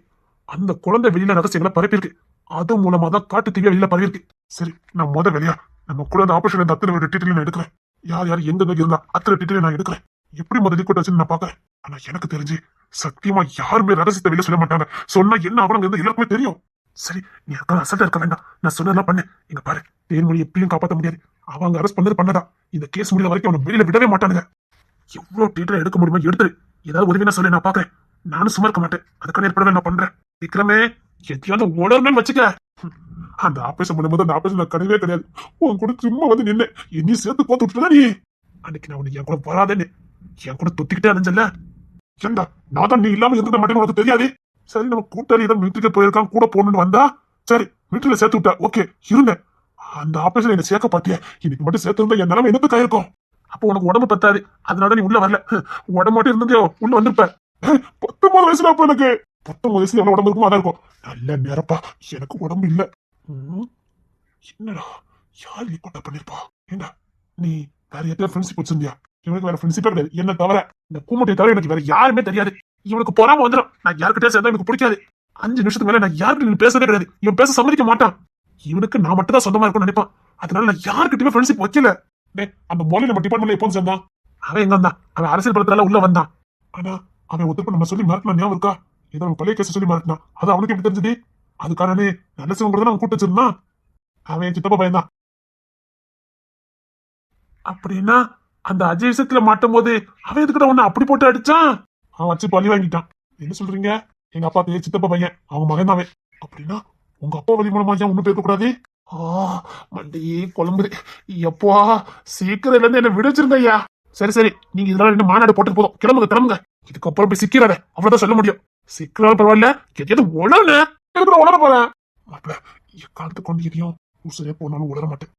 அந்த குழந்தை வெளியில ரகசியங்களை பரப்பியிருக்கு. அது மூலமா தான் காட்டு தீவிர வெளியில பரவிருக்கு. சரி, நான் வேலையா நம்ம கூட அந்த ஆபரேஷன் அத்தனை டீட்டெயில் நான் எடுக்கிறேன். யார் யார் எங்க இருந்தா அத்தனை டீட்டெயில் நான் எடுக்கிறேன். எப்படி முதல் கூட்ட வச்சு நான் பாக்குறேன். ஆனா எனக்கு தெரிஞ்சு சத்தியமா யாருமே ரகசியத்தை வெளியில சொல்ல மாட்டாங்க. சொன்னா என்ன ஆகணுங்கிறது எல்லாருக்குமே தெரியும். சரி, நீ அதுக்காக அசல்ட்டா இருக்க வேண்டாம். நான் சொன்னதெல்லாம் பண்ணு. இங்க பாரு, தேன்மொழி எப்படியும் காப்பாற்ற முடியாது. அவங்க அரெஸ்ட் பண்ணதா இந்த கேஸ் முடிய வரைக்கும் அவனை வெளியில விடவே மாட்டானுங்க. எவ்வளவு டீட்டெயில் எடுக்க முடியுமோ எடுத்து ஏதாவது உதவினா சொல்லி நான் பாக்குறேன். நானும் சும்மா இருக்க மாட்டேன். அதுக்கான ஏற்படவே நான் பண்றேன். விக்ரமே, எதையாவது உணர்னு வச்சுக்க. அந்த ஆபரேஷன் பண்ணும்போது அந்த ஆபரேஷன் கிடையவே கிடையாது. உன் கூட சும்மா வந்து நின்று என்னையும் சேர்த்து கோத்து விட்டுட்டா நீ. அன்னைக்கு நான் உனக்கு என் கூட வராதேன்னு என் கூட தொத்திக்கிட்டே அலைஞ்சல்ல. ஏண்டா, நான் தான் நீ இல்லாம இருந்த மாட்டேன்னு உனக்கு தெரியாது. சரி, நம்ம கூட்டாளி தான் மிலிட்டரிக்கு போயிருக்கான், கூட போகணும்னு வந்தா சரி மிலிட்டரியில சேர்த்து விட்டா. ஓகே, இருந்தேன். அந்த ஆபரேஷன் என்ன சேர்க்க பாத்தியா? இன்னைக்கு மட்டும் சேர்த்து இருந்தா என் நிலைமை என்னத்துக்கு ஆயிருக்கும்? அப்போ உனக்கு உடம்பு பத்தாது, அதனால நீ உள்ள வரல. உடம்பு மட்டும் இருந்ததோ உள்ள வந்திருப்ப. 19 வயசுல அப்ப எனக்கு 19 வயசுல எவ்வளவு உடம்பு இருக்குமோ அதான் இருக்கும். நல்ல நேரப்பா, எனக்கு உடம்பு இல்ல. என்னடா, யார் நீ கொண்டா பண்ணிருப்பா? ஏண்டா, நீ வேற யார்கிட்ட ஃப்ரெண்ட்ஷிப் வச்சிருந்தியா? இவனுக்கு வேற ஃப்ரெண்ட்ஷிப்பே கிடையாது. என்ன தவிர, இந்த கூமுட்டையை தவிர எனக்கு வேற யாருமே தெரியாது. இவனுக்கு பொறாம வந்துடும். நான் யாருக்கிட்டே சேர்ந்தா எனக்கு பிடிக்காது. 5 நிமிஷத்துக்கு மேல நான் யாருக்கு பேசவே கிடையாது. இவன் பேச சம்மதிக்க மாட்டான். இவனுக்கு நான் மட்டும் தான் சொந்தமா இருக்கும்னு நினைப்பான். அதனால நான் யாருக்கிட்டயுமே ஃப்ரெண்ட்ஷிப் வைக்கல. அந்த மொழி நம்ம டிபார்ட்மெண்ட்ல எப்போ சேர்ந்தான்? அவன் எங்க வந்தான்? அவன் அரசியல் படத்துல உள்ள வந்தான். ஆனா அவன் ஒத்துப்ப நம்ம சொல்லி மிரட்டினா ஞாபகம் இருக்கா? ஏதோ அவன் பழைய கேஸ் சொல்லி மிரட்டினான். அது அவனுக்கு எப்படி தெரிஞ்சது? அதுக்காரனே நல்ல சிவன் கூட தான் அவன் கூட்டு வச்சிருந்தான். அவன் என் சித்தப்பா பையன் தான். அப்படின்னா அந்த அஜய் விஷயத்துல மாட்டும் போது அவன் எதுக்கிட்ட ஒண்ணு அப்படி போட்டு அடிச்சான்? அவன் வச்சு பழி வாங்கிட்டான். என்ன சொல்றீங்க? எங்க அப்பா பேர் சித்தப்பா பையன், அவங்க மகன் தான் அவன். அப்படின்னா உங்க அப்பா வழி மூலமா ஏன் ஒண்ணு பேர்க்க கூடாது? மண்டையே குழம்புது. எப்பா, சீக்கிரம் இருந்து என்ன விடுச்சிருங்க ஐயா. சரி சரி, நீங்க இதனால என்ன மாநாடு போட்டு போதும். கிளம்புங்க. இதுக்கப்புறம் போய் சிக்கிறாத, அவ்வளவுதான் சொல்ல முடியும். சிக்கிறாலும் பரவாயில்ல, எதையாவது உளர்னு உளர போறேன். மாப்பிள்ள, எக்காலத்து கொண்டு எதையும் உசுரே போனாலும் உளர மாட்டேன்.